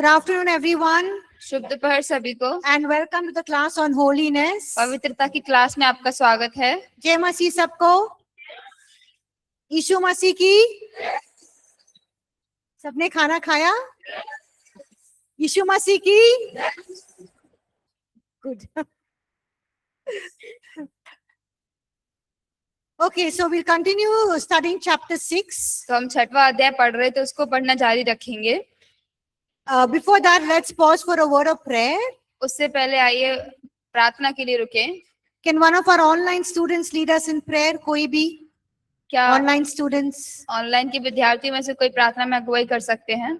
Good afternoon, everyone, शुभ दोपहर सभी को। and welcome to the class on holiness. पवित्रता की क्लास में आपका स्वागत है। जय मसीह सबको। यीशु मसीह की। सबने खाना खाया? यीशु मसीह की। Good. Okay, so we'll continue studying chapter 6. तो हम 6वां अध्याय पढ़ रहे थे, उसको पढ़ना जारी रखेंगे। Before that, let's pause for a word of prayer. उससे पहले आइए प्रार्थना के लिए रुके। Can one of our online students lead us in prayer? कोई भी? क्या Online students? ऑनलाइन के विद्यार्थियों में से कोई प्रार्थना में अगुवाई कर सकते हैं?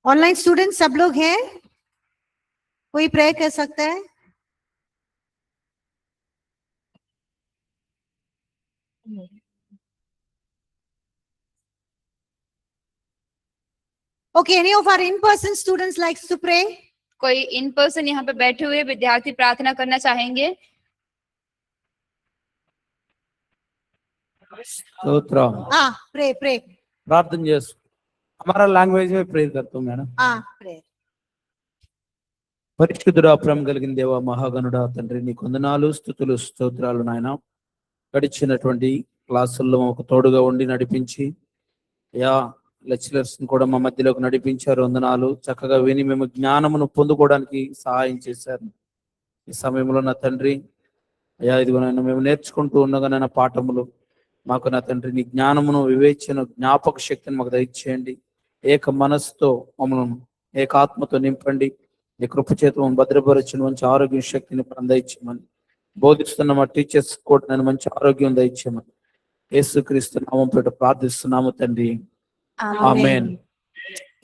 ऑनलाइन स्टूडेंट सब लोग हैं? कोई प्रे कर सकता है? Okay, any of our in-person students likes to pray? कोई इन पर्सन यहाँ पे बैठे हुए विद्यार्थी प्रार्थना करना चाहेंगे? స్తోత్రం हाँ, pray. ప్రార్థన చేసు हमारा లాంగ్వేజ్ में ప్రే करता हूं మేడం। हाँ, pray. పరిశుద్ధుడా, ప్రేమ కలిగిన దేవా, మహాగణుడా, తండ్రి నీకు వందనాలు, స్తుతులు, స్తోత్రాలు నాయన। గడిచినటువంటి క్లాసుల్లో ఒక తోడుగా ఉండి నడిపించి యా లెక్చరర్స్ కూడా మా మధ్యలోకి నడిపించారు, వందనాలు। చక్కగా విని మేము జ్ఞానమును పొందుకోవడానికి సహాయం చేశారు। ఈ సమయంలో నా తండ్రి అయ్యా, ఇదిగో నాయన మేము నేర్చుకుంటూ ఉండగా నాయన పాఠములు మాకు నా తండ్రి నీ జ్ఞానమును, వివేచన, జ్ఞాపక శక్తిని మాకు దయచేయండి। ఏక మనసుతో మమ్మల్ని ఏకాత్మతో నింపండి। నీ కృప చేత మమ్మల్ని భద్రపరిచిన మంచి ఆరోగ్యం, శక్తిని దయచేయమని బోధిస్తున్న మా టీచర్స్ కూడా నేను మంచి ఆరోగ్యం దయచేయమని యేసుక్రీస్తు నామం పేట ప్రార్థిస్తున్నాము తండ్రి, ఆమేన్।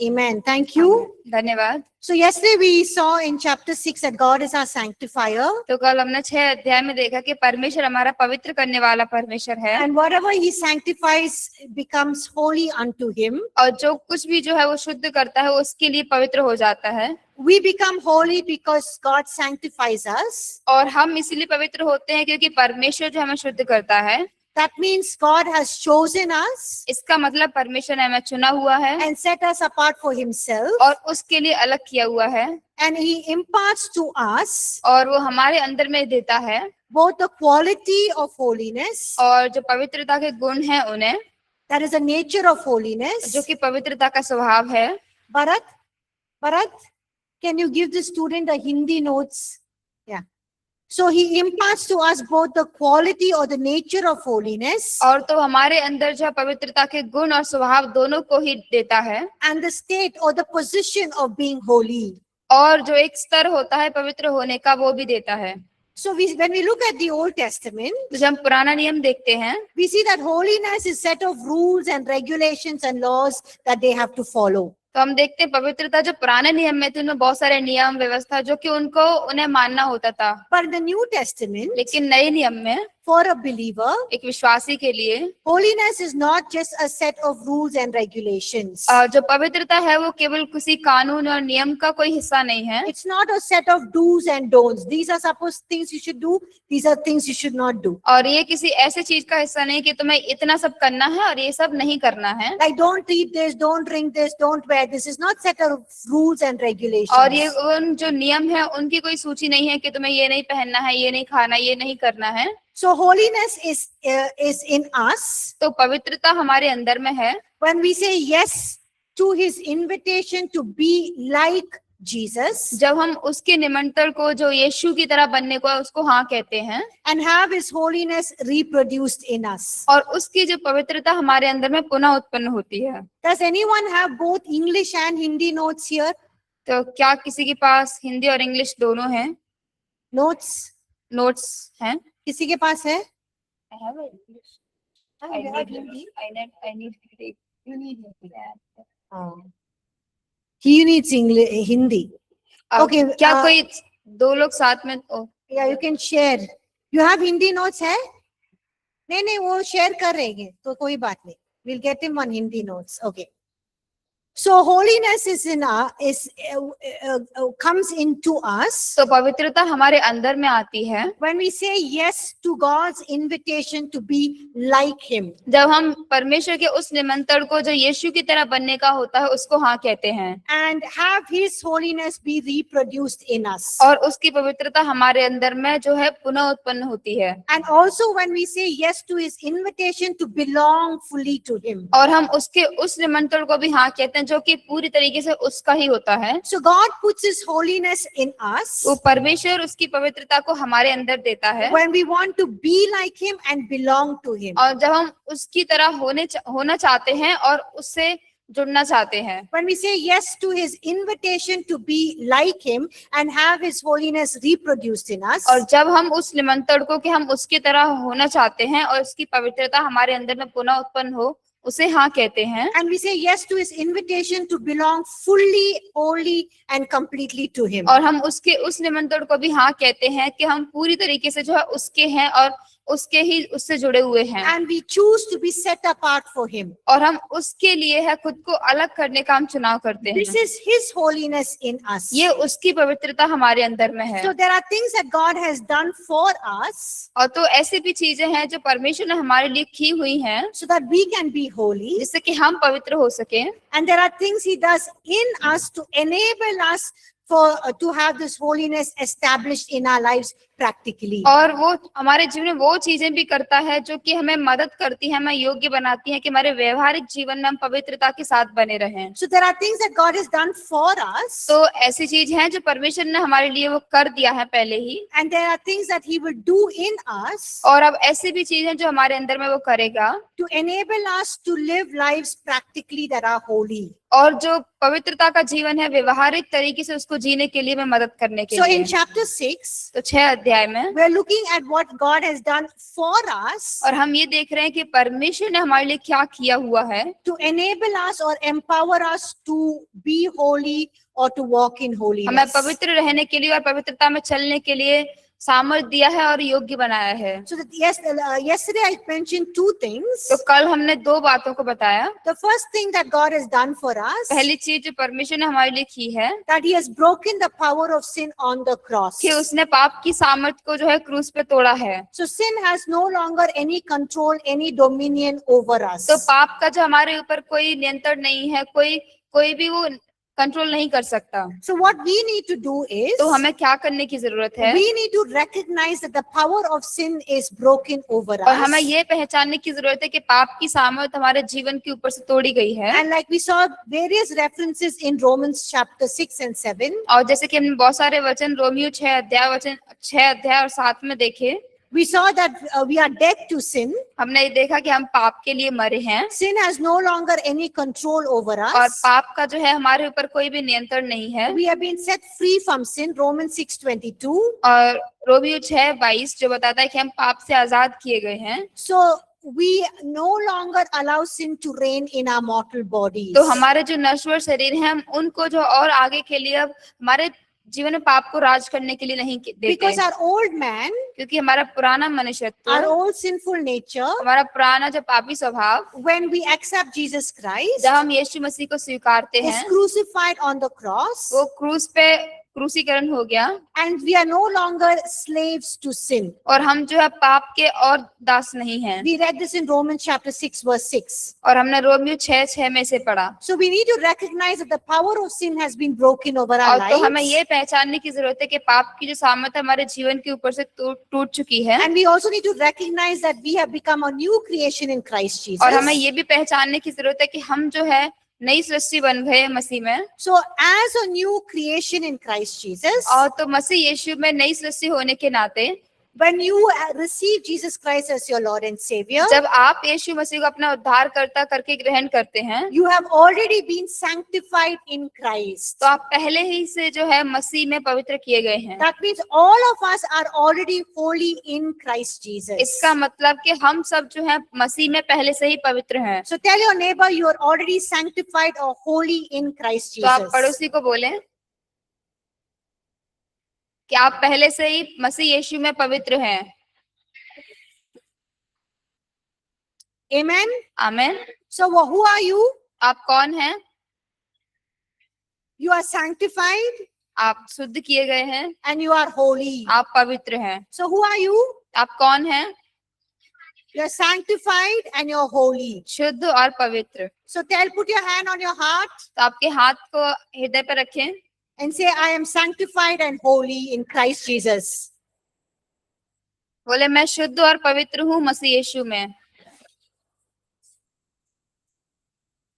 Amen. Thank you. धन्यवाद। So yesterday we saw in chapter 6 that God is our sanctifier, तो कल हमने 6 अध्याय में देखा कि परमेश्वर हमारा पवित्र करने वाला परमेश्वर है, and whatever he sanctifies becomes holy unto him. और जो कुछ भी जो है वो शुद्ध करता है उसके लिए पवित्र हो जाता है। We become holy because God sanctifies us. और हम इसीलिए पवित्र होते हैं क्योंकि परमेश्वर जो हमें शुद्ध करता है। That means God has chosen us इसका मतलब परमेश्वर ने हमें चुना हुआ है and set us apart for himself, और उसके लिए अलग किया हुआ है, and he imparts to us और वो हमारे अंदर में देता है both the quality of holiness, और जो पवित्रता के गुण हैं उन्हें, that is the nature of holiness. जो कि पवित्रता का स्वभाव है। Bharat, can you give the student the Hindi notes? Yeah. So he imparts to us both the quality or the nature of holiness और तो हमारे अंदर जो है पवित्रता के गुण और स्वभाव दोनों को ही देता है, and the state or the position of being holy. और जो एक स्तर होता है पवित्र होने का वो भी देता है। So when we look at the Old Testament, तो जब हम पुराना नियम देखते हैं we see that holiness is set of rules and regulations and laws that they have to follow. तो हम देखते हैं पवित्रता जो पुराने नियम में थे उनमें बहुत सारे नियम व्यवस्था जो कि उन्हें मानना होता था, But in the New Testament, लेकिन नए नियम में for a believer, एक विश्वासी के लिए holiness is not just a set of rules and regulations. जो पवित्रता है वो केवल किसी कानून और नियम का कोई हिस्सा नहीं है। It's not a set of do's and don'ts. These are supposed things you should do. These are things you should not do. और ये किसी ऐसे चीज का हिस्सा नहीं कि तुम्हें इतना सब करना है और ये सब नहीं करना है। Like don't eat this, don't drink this, don't wear this. Is not set of rules and regulations. और ये उन जो नियम है उनकी कोई सूची नहीं है कि तुम्हें ये नहीं पहनना है, ये नहीं खाना, ये नहीं करना है। So holiness is in us. तो पवित्रता हमारे अंदर में है। When we say yes to his invitation to be like Jesus जब हम उसके निमंत्रण को जो यीशु की तरह बनने को है उसको हाँ कहते हैं, and have his holiness reproduced in us. और उसकी जो पवित्रता हमारे अंदर में पुनः उत्पन्न होती है। Does anyone have both English and Hindi notes here? तो क्या किसी के पास हिंदी और इंग्लिश दोनों हैं? नोट्स हैं? किसी के पास है? I have a English. I need Greek. You need that. He needs English, Hindi. Okay. क्या कोई दो लोग साथ में? Yeah, you can share. You have Hindi notes है? नहीं वो share कर रहे हैं तो कोई बात नहीं. We'll get him on Hindi notes. Okay. So holiness is comes into us तो पवित्रता हमारे अंदर में आती है when we say yes to God's invitation to be like Him. जब हम परमेश्वर के उस निमंत्रण को जो यीशु की तरह बनने का होता है उसको हाँ कहते हैं And have His holiness be reproduced in us. और उसकी पवित्रता हमारे अंदर में जो है पुनः उत्पन्न होती है And also when we say yes to His invitation to belong fully to Him. और हम उसके उस निमंत्रण को भी हाँ कहते हैं जो कि पूरी तरीके से उसका ही होता है So God puts His holiness in us वो परमेश्वर उसकी पवित्रता को हमारे अंदर देता है when we want to be like Him and belong to Him. और जब हम उसकी तरह होना चाहते हैं और उससे जुड़ना चाहते हैं When we say yes to His invitation to be like Him and have His holiness reproduced in us, और जब हम उस निमंत्रण को कि हम उसकी तरह होना चाहते हैं और उसकी पवित्रता हमारे अंदर में पुनः उत्पन्न हो उसे हाँ कहते हैं and we say yes to His invitation to belong fully, wholly and completely to Him. और हम उसके उस निमंत्रण को भी हाँ कहते हैं कि हम पूरी तरीके से जो है उसके हैं और उसके ही उससे जुड़े हुए हैं And we choose to be set apart for Him. और हम उसके लिए है खुद को अलग करने का हम चुनाव करते This हैं is His holiness in us. ये उसकी पवित्रता हमारे अंदर में है So there are things that God has done for us और तो ऐसी भी चीजें हैं जो परमेश्वर ने हमारे लिए की हुई हैं so that we can be holy. जिससे कि हम पवित्र हो सके And there are things He does in us to enable us to have this holiness established in our lives practically. और वो हमारे जीवन में वो चीजें भी करता है जो कि हमें मदद करती है हमें योग्य बनाती है कि हमारे व्यवहारिक जीवन में हम पवित्रता के साथ बने रहें So there are things that God has done for us तो ऐसी चीज है जो परमेश्वर ने हमारे लिए वो कर दिया है पहले ही and there are things that He will do in us और अब ऐसी भी चीजें जो हमारे अंदर में वो करेगा to enable us to live lives practically that are holy. और जो पवित्रता का जीवन है व्यवहारिक तरीके से उसको जीने के लिए में मदद करने के So लिए in chapter 6, तो 6 अध्याय में we're looking at what God has done for us और हम ये देख रहे हैं कि परमेश्वर ने हमारे लिए क्या किया हुआ है to enable us or empower us to be holy or to walk in हमें holiness. पवित्र रहने के लिए और पवित्रता में चलने के लिए सामर्थ्य दिया है और योग्य बनाया है So that yesterday I mentioned two things. तो कल हमने दो बातों को बताया The first thing that God has done for us, पहली चीज जो परमेश्वर ने हमारे लिए की है that He has broken the power of sin on the cross. कि उसने पाप की सामर्थ्य को जो है क्रूस पे तोड़ा है So sin has no longer any control, any dominion over us. तो पाप का जो हमारे ऊपर कोई नियंत्रण नहीं है कोई भी वो कंट्रोल नहीं कर सकता So what we need to do is, तो हमें क्या करने की जरूरत है we need to recognize that the power of sin is broken over और us. हमें ये पहचानने की जरूरत है कि पाप की सामर्थ्य हमारे जीवन के ऊपर से तोड़ी गई है And like we saw various references in Romans chapter 6 and 7, और जैसे कि हमने बहुत सारे वचन रोमियो 6 अध्याय और 7 में देखे we saw that we are dead to sin. हमने ये देखा कि हम पाप के लिए मरे हैं Sin has no longer any control over और us. पाप का जो है हमारे ऊपर कोई भी नियंत्रण नहीं है We have been set free from sin, Romans 6:22. और रोमियो 6:22 जो बताता है कि हम पाप से आजाद किए गए हैं So we no longer allow sin to reign in our mortal bodies. तो हमारे जो नश्वर शरीर हैं हम उनको जो और आगे के लिए अब हमारे जीवन में पाप को राज करने के लिए नहीं देते Because our old man, क्योंकि हमारा पुराना मनुष्यत्व our old sinful nature, हमारा पुराना जो पापी स्वभाव when we accept Jesus Christ, जब हम यीशु मसीह को स्वीकारते is हैं crucified on the cross, वो क्रूस पे क्रूसीकरण हो गया and we are no longer slaves to sin. और हम जो है पाप के और दास नहीं हैं We read this in Romans chapter 6 verse 6. और हमने रोमियो 6:6 में से पढ़ा So we need to recognize that the power of sin has been broken over our और तो हमें lives. ये पहचानने की जरूरत है कि पाप की जो सामर्थ्य हमारे जीवन के ऊपर से टूट चुकी है And we also need to recognize that we have become a new creation in Christ और हमें Jesus. ये भी पहचानने की जरूरत है कि हम जो है नई सृष्टि बन गए मसीह में So as a new creation in Christ Jesus, और तो मसीह यीशु में नई सृष्टि होने के नाते when you receive Jesus Christ as your Lord and Savior, जब आप यीशु मसीह को अपना उद्धारकर्ता करके ग्रहण करते हैं you have already been sanctified in Christ. तो आप पहले ही से जो है मसीह में पवित्र किए गए हैं That means all of us are already holy in Christ Jesus. इसका मतलब कि हम सब जो है मसीह में पहले से ही पवित्र हैं So tell your neighbor you are already sanctified or holy in Christ तो आप Jesus. पड़ोसी को बोलें कि आप पहले से ही मसीह यीशु में पवित्र हैं Amen. आमीन So who are you? आप कौन हैं You are sanctified आप शुद्ध किए गए हैं, and you are holy. आप पवित्र हैं। So who are you? आप कौन हैं? You are sanctified and you're holy. शुद्ध और पवित्र। So put your hand on your heart तो आपके हाथ को हृदय पर रखें and say, I am sanctified and holy in Christ Jesus. बोले मैं शुद्ध और पवित्र हूँ मसीह यीशु में।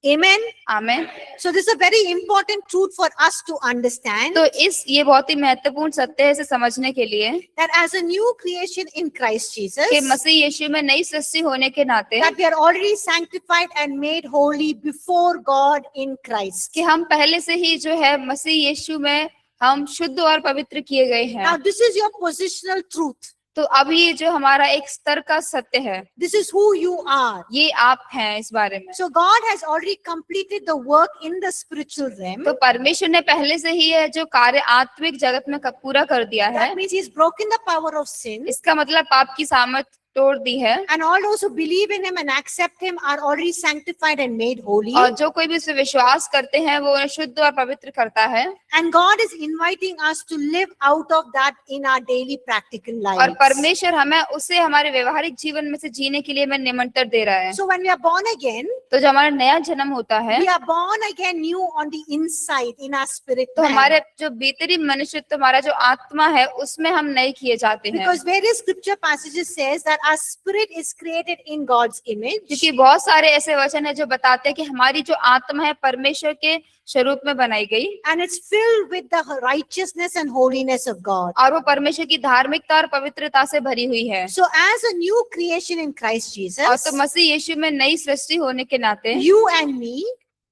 Amen. Amen. So this is a very important truth for us to understand, तो ये बहुत ही महत्वपूर्ण सत्य है इसे समझने के लिए that as a new creation in Christ Jesus, कि मसीह यीशु में नई सृष्टि होने के नाते that we are already sanctified and made holy before God in Christ. कि हम पहले से ही जो है मसीह यीशु में हम शुद्ध और पवित्र किए गए Now हैं। this is your positional truth. तो अभी जो हमारा एक स्तर का सत्य है, This is who you are. ये आप हैं इस बारे में। So God has already completed the work in the spiritual realm. तो परमेश्वर ने पहले से ही है जो कार्य आत्मिक जगत में पूरा कर दिया है। That means He's broken the power of sin. इसका मतलब पाप की सामर्थ तोड़ दी है And all those who believe in Him and accept Him are already sanctified and made holy. और जो कोई भी उसे विश्वास करते हैं वो उन्हें शुद्ध और पवित्र करता है। And God is inviting us to live out of that in our daily practical और lives. परमेश्वर हमें उसे हमारे व्यवहारिक जीवन में से जीने के लिए हमें निमंत्रण दे रहा है। So when we are born again, तो जो हमारा नया जन्म होता है we are born again new on the inside in our spirit तो man. हमारे जो भीतरी मनुष्यत्व हमारा जो आत्मा है उसमें हम नए किए जाते हैं। Because various scripture passages says that our spirit is created in God's image. क्योंकि बहुत सारे ऐसे वचन है जो बताते हैं कि हमारी जो आत्मा है परमेश्वर के स्वरूप में बनाई गई And it's filled with the righteousness and holiness of God. और वो परमेश्वर की धार्मिकता और पवित्रता से भरी हुई है। So as a new creation in Christ और Jesus, तो मसीह यीशु में नई सृष्टि होने के नाते you and me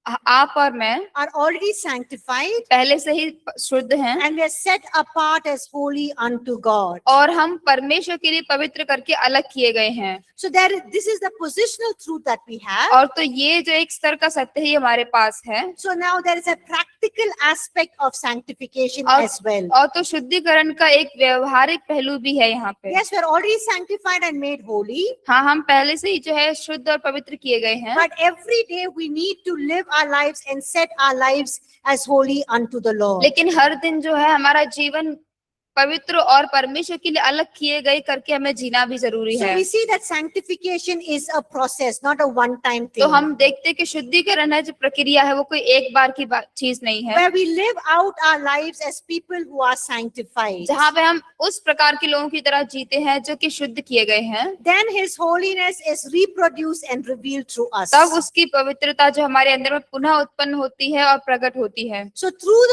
आप और मैं are already sanctified पहले से ही शुद्ध हैं and we are set apart as holy unto God. और हम परमेश्वर के लिए पवित्र करके अलग किए गए हैं। So this is the positional truth that we have. और तो ये जो एक स्तर का सत्य है ये हमारे पास है। So now there is a practical aspect of sanctification और, as well. और तो शुद्धिकरण का एक व्यवहारिक पहलू भी है यहाँ पे। Yes, we are already sanctified and made holy, हाँ हम पहले से ही जो है शुद्ध और पवित्र किए गए हैं but every day we need to live our lives and set our lives as holy unto the Lord. लेकिन हर दिन जो है हमारा जीवन पवित्र और परमेश्वर के लिए अलग किए गए करके हमें जीना भी जरूरी So है। we see that sanctification is a process, not a one-time तो thing. हम देखते हैं कि शुद्धिकरण है जो प्रक्रिया है वो कोई एक बार की चीज नहीं है Where we live out our lives as people who are sanctified. जहाँ पे हम उस प्रकार के लोगों की तरह जीते हैं जो कि शुद्ध किए गए हैं। Then His holiness is reproduced and revealed through us. तब उसकी पवित्रता जो हमारे अंदर में पुनः उत्पन्न होती है और प्रकट होती है। So through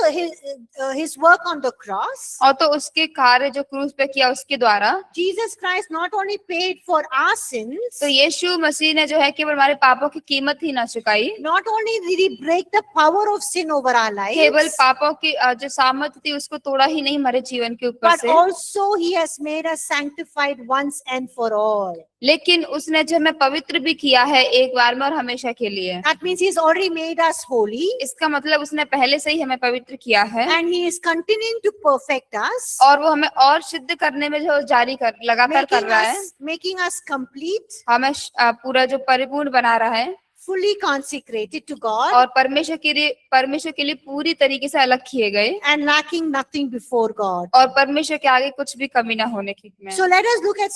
his work on the cross, और तो उसके कार्य जो क्रूस पे किया उसके द्वारा Jesus Christ not only paid for our sins, तो यीशु मसीह ने जो है केवल हमारे पापों की कीमत ही ना चुकाई, not only did He break the power of sin over our केवल lives, पापों की जो सामर्थ्य थी उसको तोड़ा ही नहीं हमारे जीवन के ऊपर but से, also He has made us sanctified once and for all. लेकिन उसने जो हमें पवित्र भी किया है एक बार में और हमेशा के लिए। That means He's already made us holy, इसका मतलब उसने पहले से ही हमें पवित्र किया है and He is continuing to perfect us, और वो हमें और सिद्ध करने में जो जारी कर लगातार कर रहा है, making us complete, हमें पूरा जो परिपूर्ण बना रहा है fully consecrated to God, और परमेश्वर के लिए पूरी तरीके से अलग किए गए and lacking nothing before God. और परमेश्वर के आगे कुछ भी कमी ना होने की में। So let us look at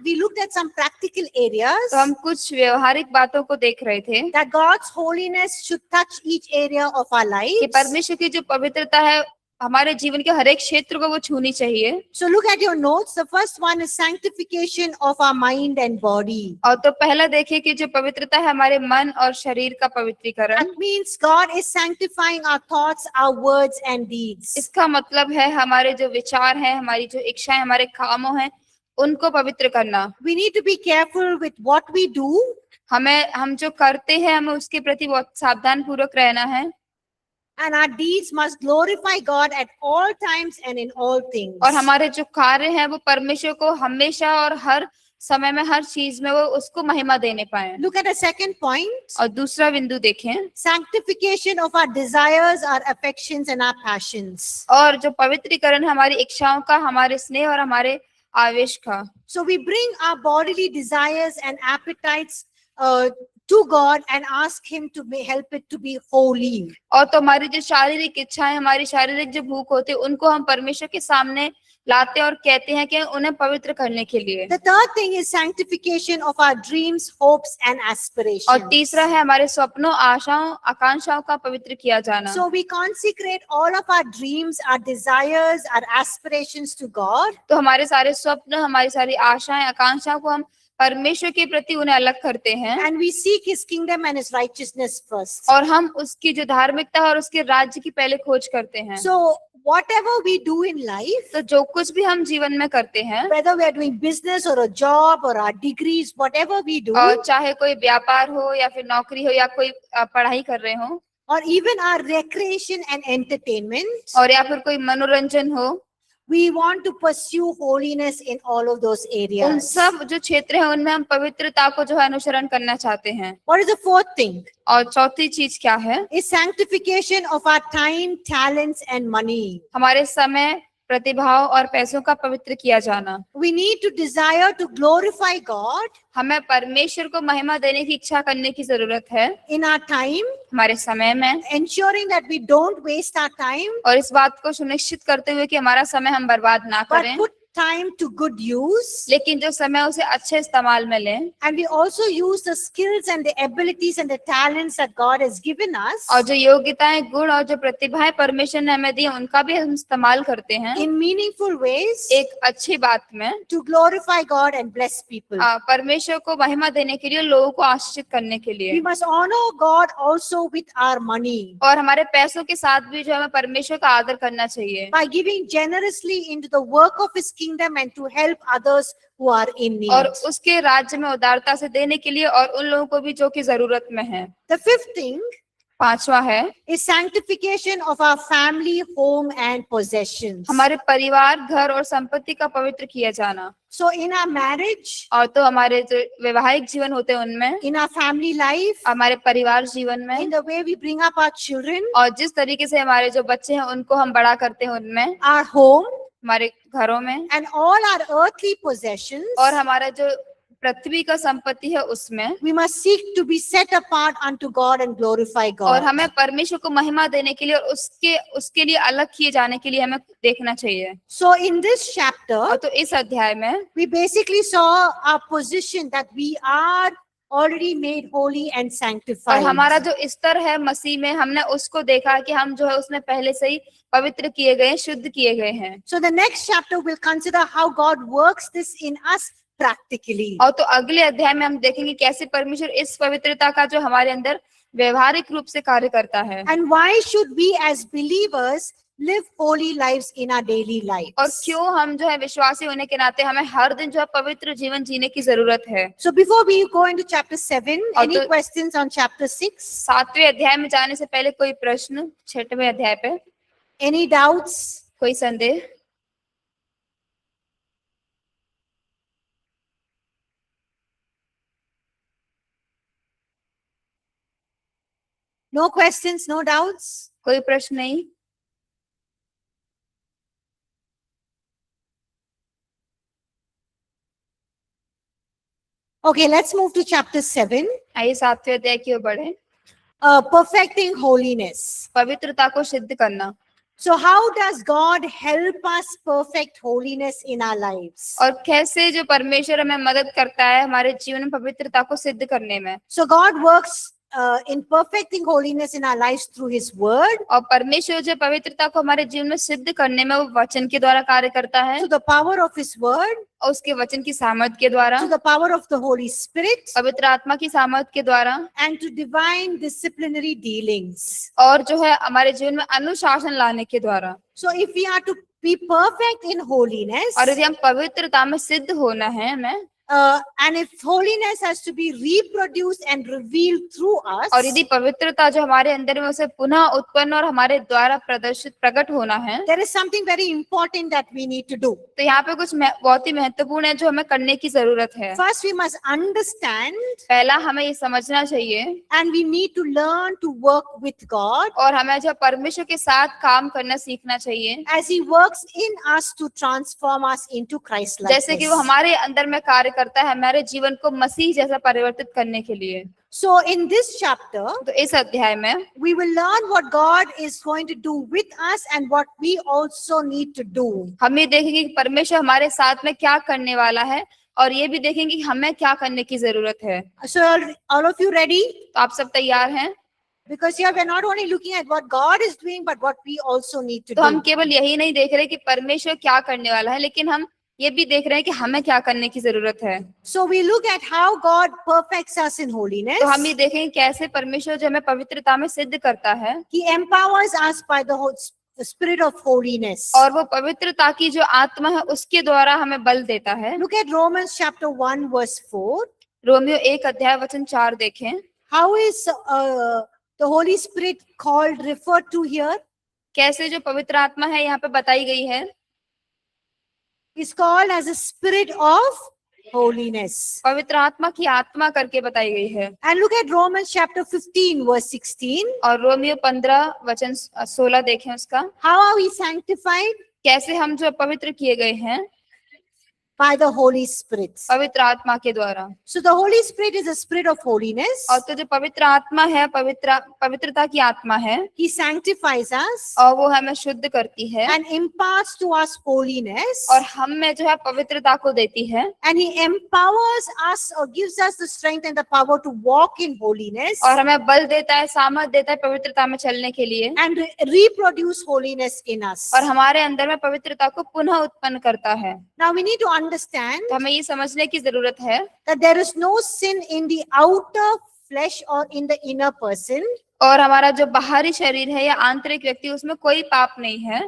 we looked at some practical areas तो हम कुछ व्यवहारिक बातों को देख रहे थे that God's holiness should touch each area of our lives. कि परमेश्वर की जो पवित्रता है हमारे जीवन के हर एक क्षेत्र को वो छूनी चाहिए। So look at your notes. The first one is sanctification of our mind and body. और तो पहला देखिए कि जो पवित्रता है हमारे मन और शरीर का पवित्रीकरण। That means God is sanctifying our thoughts, our words and deeds. इसका मतलब है हमारे जो विचार हैं, हमारी जो इच्छाएं, हमारे कामों हैं, उनको पवित्र करना। We need to be careful with what we do, हम जो करते हैं हमें उसके प्रति बहुत सावधान पूर्वक रहना है and our deeds must glorify God at all times and in all things. और हमारे जो कार्य हैं वो परमेश्वर को हमेशा और हर समय में हर चीज में वो उसको महिमा देने पाए। Look at the second point. और दूसरा बिंदु देखें, Sanctification of our desires, our affections and our passions. और जो पवित्रीकरण है हमारी इच्छाओं का, हमारे स्नेह और हमारे आवेश का। So we bring our bodily desires and appetites to God and ask him to help it to be holy. और तो हमारी जो शारीरिक इच्छाएं, हमारी शारीरिक जो भूख होती है, उनको हम परमेश्वर के सामने लाते हैं और कहते हैं कि उन्हें पवित्र करने के लिए। The third thing is sanctification of our dreams, hopes and और aspirations. तीसरा है हमारे स्वप्नों, आशाओं, आकांक्षाओं का पवित्र किया जाना। So we consecrate all of our dreams, our desires, our aspirations to God. तो हमारे सारे स्वप्न, हमारी सारी आशाएं, आकांक्षाओं को हम परमेश्वर के प्रति उन्हें अलग करते हैं And we seek his kingdom and his righteousness first. और हम उसकी जो धार्मिकता है और उसके राज्य की पहले खोज करते हैं। So whatever we do in life, तो जो कुछ भी हम जीवन में करते हैं, whether we are doing business or a job or our degrees, whatever we do, और चाहे कोई व्यापार हो या फिर नौकरी हो या कोई पढ़ाई कर रहे हो, or even our recreation and entertainment, और या फिर कोई मनोरंजन हो, we want to pursue holiness in all of those उन areas. सब जो क्षेत्र है उनमें हम पवित्रता को जो है अनुसरण करना चाहते हैं। What is the fourth thing? और चौथी चीज क्या है? Is sanctification of our time, talents and money. हमारे समय, प्रतिभाओं और पैसों का पवित्र किया जाना। We need to desire to glorify God हमें परमेश्वर को महिमा देने की इच्छा करने की जरूरत है in our time, हमारे समय में, ensuring that we don't waste our time, और इस बात को सुनिश्चित करते हुए कि हमारा समय हम बर्बाद ना but करें, put time to good use. लेकिन जो समय उसे अच्छे इस्तेमाल में लें, And we also use the skills and the abilities and the talents that God has given us और जो योग्यताएं, गुण और जो प्रतिभाएं परमेश्वर ने हमें दी उनका भी हम इस्तेमाल करते हैं in meaningful ways एक अच्छी बात में, to glorify God and bless people. परमेश्वर को महिमा देने के लिए, लोगों को आशीषित करने के We लिए। must honor God also with our money और हमारे पैसों के साथ भी जो हमें परमेश्वर का आदर करना चाहिए, by giving generously into the work of his kingdom and to help others who are in need. और उसके राज्य में उदारता से देने के लिए और उन लोगों को भी जो कि जरूरत में है। The fifth thing पांचवा है is sanctification of our family, home and possessions. हमारे परिवार, घर और संपत्ति का पवित्र किया जाना। So in our marriage, और तो हमारे जो वैवाहिक जीवन होते हैं उनमें, in our family life, हमारे परिवार जीवन in में, the way we bring up our children, और जिस तरीके से हमारे जो बच्चे हैं उनको हम बड़ा करते हैं उनमें, our home हमारे घरों में, and all our earthly possessions, और हमारा जो पृथ्वी का संपत्ति है उसमें, we must seek to be set apart unto God and glorify और God. हमें परमेश्वर को महिमा देने के लिए और उसके लिए अलग किए जाने के लिए हमें देखना चाहिए। So in this chapter, और तो इस अध्याय में we basically saw our position that we are already made holy and और sanctified. हमारा जो स्तर है मसीह में, हमने उसको देखा कि हम जो है उसमें पहले से ही पवित्र किए गए, शुद्ध किए गए हैं। So the next chapter will consider how God works this in us practically. और तो अगले अध्याय में हम देखेंगे कैसे परमेश्वर इस पवित्रता का जो हमारे अंदर व्यवहारिक रूप से कार्य करता है, And why should we as believers live holy lives in our daily और lives? क्यों हम जो है विश्वासी होने के नाते हमें हर दिन जो है पवित्र जीवन जीने की जरूरत है। So before we go into chapter 7, any तो- questions on chapter 6? 7वें अध्याय में जाने से पहले कोई प्रश्न? 6वें अध्याय पे Any doubts? कोई संदेह? No questions, no doubts? कोई प्रश्न नहीं? Okay, let's move to chapter 7. आइए 7वें अध्याय की ओर बढ़े। Perfecting holiness. पवित्रता को सिद्ध करना। So how does God help us perfect holiness in our lives? और कैसे जो परमेश्वर हमें मदद करता है हमारे जीवन में पवित्रता को सिद्ध करने में। So God works in perfecting holiness in our lives through his word, और परमेश्वर जो पवित्रता को हमारे जीवन में सिद्ध करने में वो वचन के द्वारा कार्य करता है, through the power of his word, और उसके वचन की सामर्थ के द्वारा, through the power of the Holy Spirit, पवित्र आत्मा की सामर्थ के द्वारा, and to divine disciplinary dealings. और जो है हमारे जीवन में अनुशासन लाने के द्वारा। So if we are to be perfect in holiness, और यदि हम पवित्रता में सिद्ध होना है हमें, and if holiness has to be reproduced and revealed through us, और यदि पवित्रता जो हमारे अंदर में उसे पुनः उत्पन्न और हमारे द्वारा प्रदर्शित प्रकट होना है, there is something very important that we need to do. तो यहाँ पे कुछ बहुत ही महत्वपूर्ण है जो हमें करने की जरूरत है। First, we must understand पहला हमें ये समझना चाहिए, and we need to learn to work with God और हमें जो परमेश्वर के साथ काम करना सीखना चाहिए, as he works in us to transform us into Christ जैसे कि वो likeness. हमारे अंदर में कार्य करता है हमारे जीवन को मसीह जैसा परिवर्तित करने के लिए। So in this chapter, तो इस अध्याय में we will learn what God is going to do with us and what we also need to do. हम ये देखेंगे कि परमेश्वर हमारे साथ में क्या करने वाला है और ये भी देखेंगे कि हमें क्या करने की जरूरत है। So all of you ready? तो आप सब तैयार हैं? Because here we are not only looking at what God is doing, but what we also need to तो हम do. केवल यही नहीं देख रहे कि परमेश्वर क्या करने वाला है, लेकिन हम ये भी देख रहे हैं कि हमें क्या करने की जरूरत है। So we look at how God perfects us in holiness. तो हम ये देखेंगे कैसे परमेश्वर जो हमें पवित्रता में सिद्ध करता है He empowers us by the spirit of holiness. और वो पवित्रता की जो आत्मा है उसके द्वारा हमें बल देता है। Look at Romans chapter 1 verse 4. Romeo 1 अध्याय वचन 4 देखें। How is the Holy Spirit called, referred to here? कैसे जो पवित्र आत्मा है यहाँ पे बताई गई है, Is called as a spirit of holiness. पवित्र आत्मा की आत्मा करके बताई गई है। And look at Romans chapter 15 verse 16. और रोमियो 15 वचन 16 देखें उसका। How are we sanctified? कैसे हम जो पवित्र किए गए हैं By the Holy Spirit. पवित्र आत्मा के द्वारा। So the Holy Spirit is a spirit of holiness. और तो जो पवित्र आत्मा है पवित्रता की आत्मा है He sanctifies us और वो हमें शुद्ध करती है and imparts to us holiness. और हम में जो है पवित्रता को देती है And He empowers us or gives us the strength and the power to walk in holiness और हमें बल देता है, सामर्थ देता है पवित्रता में चलने के लिए and reproduce holiness in us. और हमारे अंदर में पवित्रता को पुनः उत्पन्न करता है। Now we need to understand तो हमें ये समझने की जरूरत है that there is no sin in the outer flesh or in the inner person, और हमारा जो बाहरी शरीर है या आंतरिक व्यक्ति उसमें कोई पाप नहीं है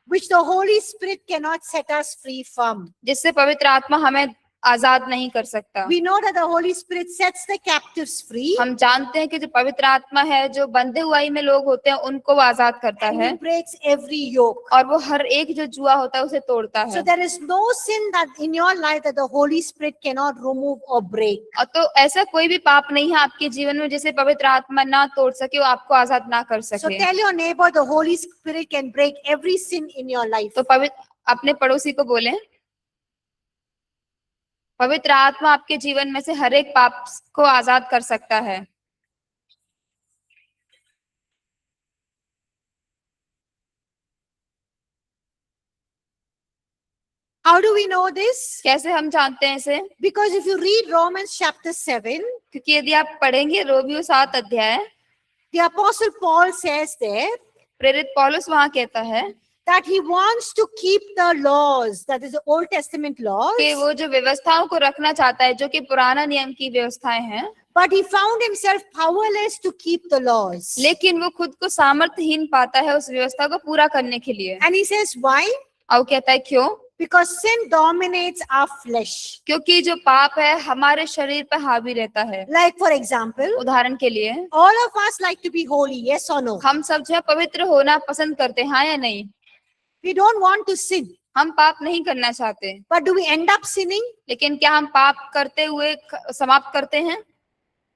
which the Holy Spirit cannot set us free from. जिससे पवित्र आत्मा हमें आजाद नहीं कर सकता। We know that the Holy Spirit sets the captives free हम जानते हैं कि जो पवित्र आत्मा है जो बंधे हुआई में लोग होते हैं उनको वो आजाद करता and है He breaks every yoke. और वो हर एक जो जुआ होता है उसे तोड़ता So है। there is no sin that in your life that the Holy Spirit cannot remove or break. और तो ऐसा कोई भी पाप नहीं है आपके जीवन में जिसे पवित्र आत्मा ना तोड़ सके, वो आपको आजाद ना कर So सके। tell your neighbor the Holy Spirit can break every sin in your life. तो अपने पड़ोसी को बोले पवित्र आत्मा आपके जीवन में से हर एक पाप को आजाद कर सकता है। How do we know this? कैसे हम जानते हैं इसे? Because if you read Romans chapter 7, क्योंकि यदि आप पढ़ेंगे रोमियो 7 अध्याय, the Apostle Paul says there प्रेरित पौलुस वहां कहता है that he wants to keep the laws, that is the Old Testament laws, कि वो जो व्यवस्थाओं को रखना चाहता है जो कि पुराना नियम की व्यवस्थाएं हैं, but he found himself powerless to keep the laws. लेकिन वो खुद को सामर्थ्यहीन पाता है उस व्यवस्था को पूरा करने के लिए। And he says, why? और वो कहता है क्यों? Because sin dominates our flesh. क्योंकि जो पाप है हमारे शरीर पर हावी रहता है। Like for example, उदाहरण के लिए all of us like to be holy, yes or no? हम सब जो है पवित्र होना पसंद करते हैं, हाँ या नहीं? We don't want to sin, हम पाप नहीं करना चाहते, but do we end up sinning? लेकिन क्या हम पाप करते हुए समाप्त करते हैं?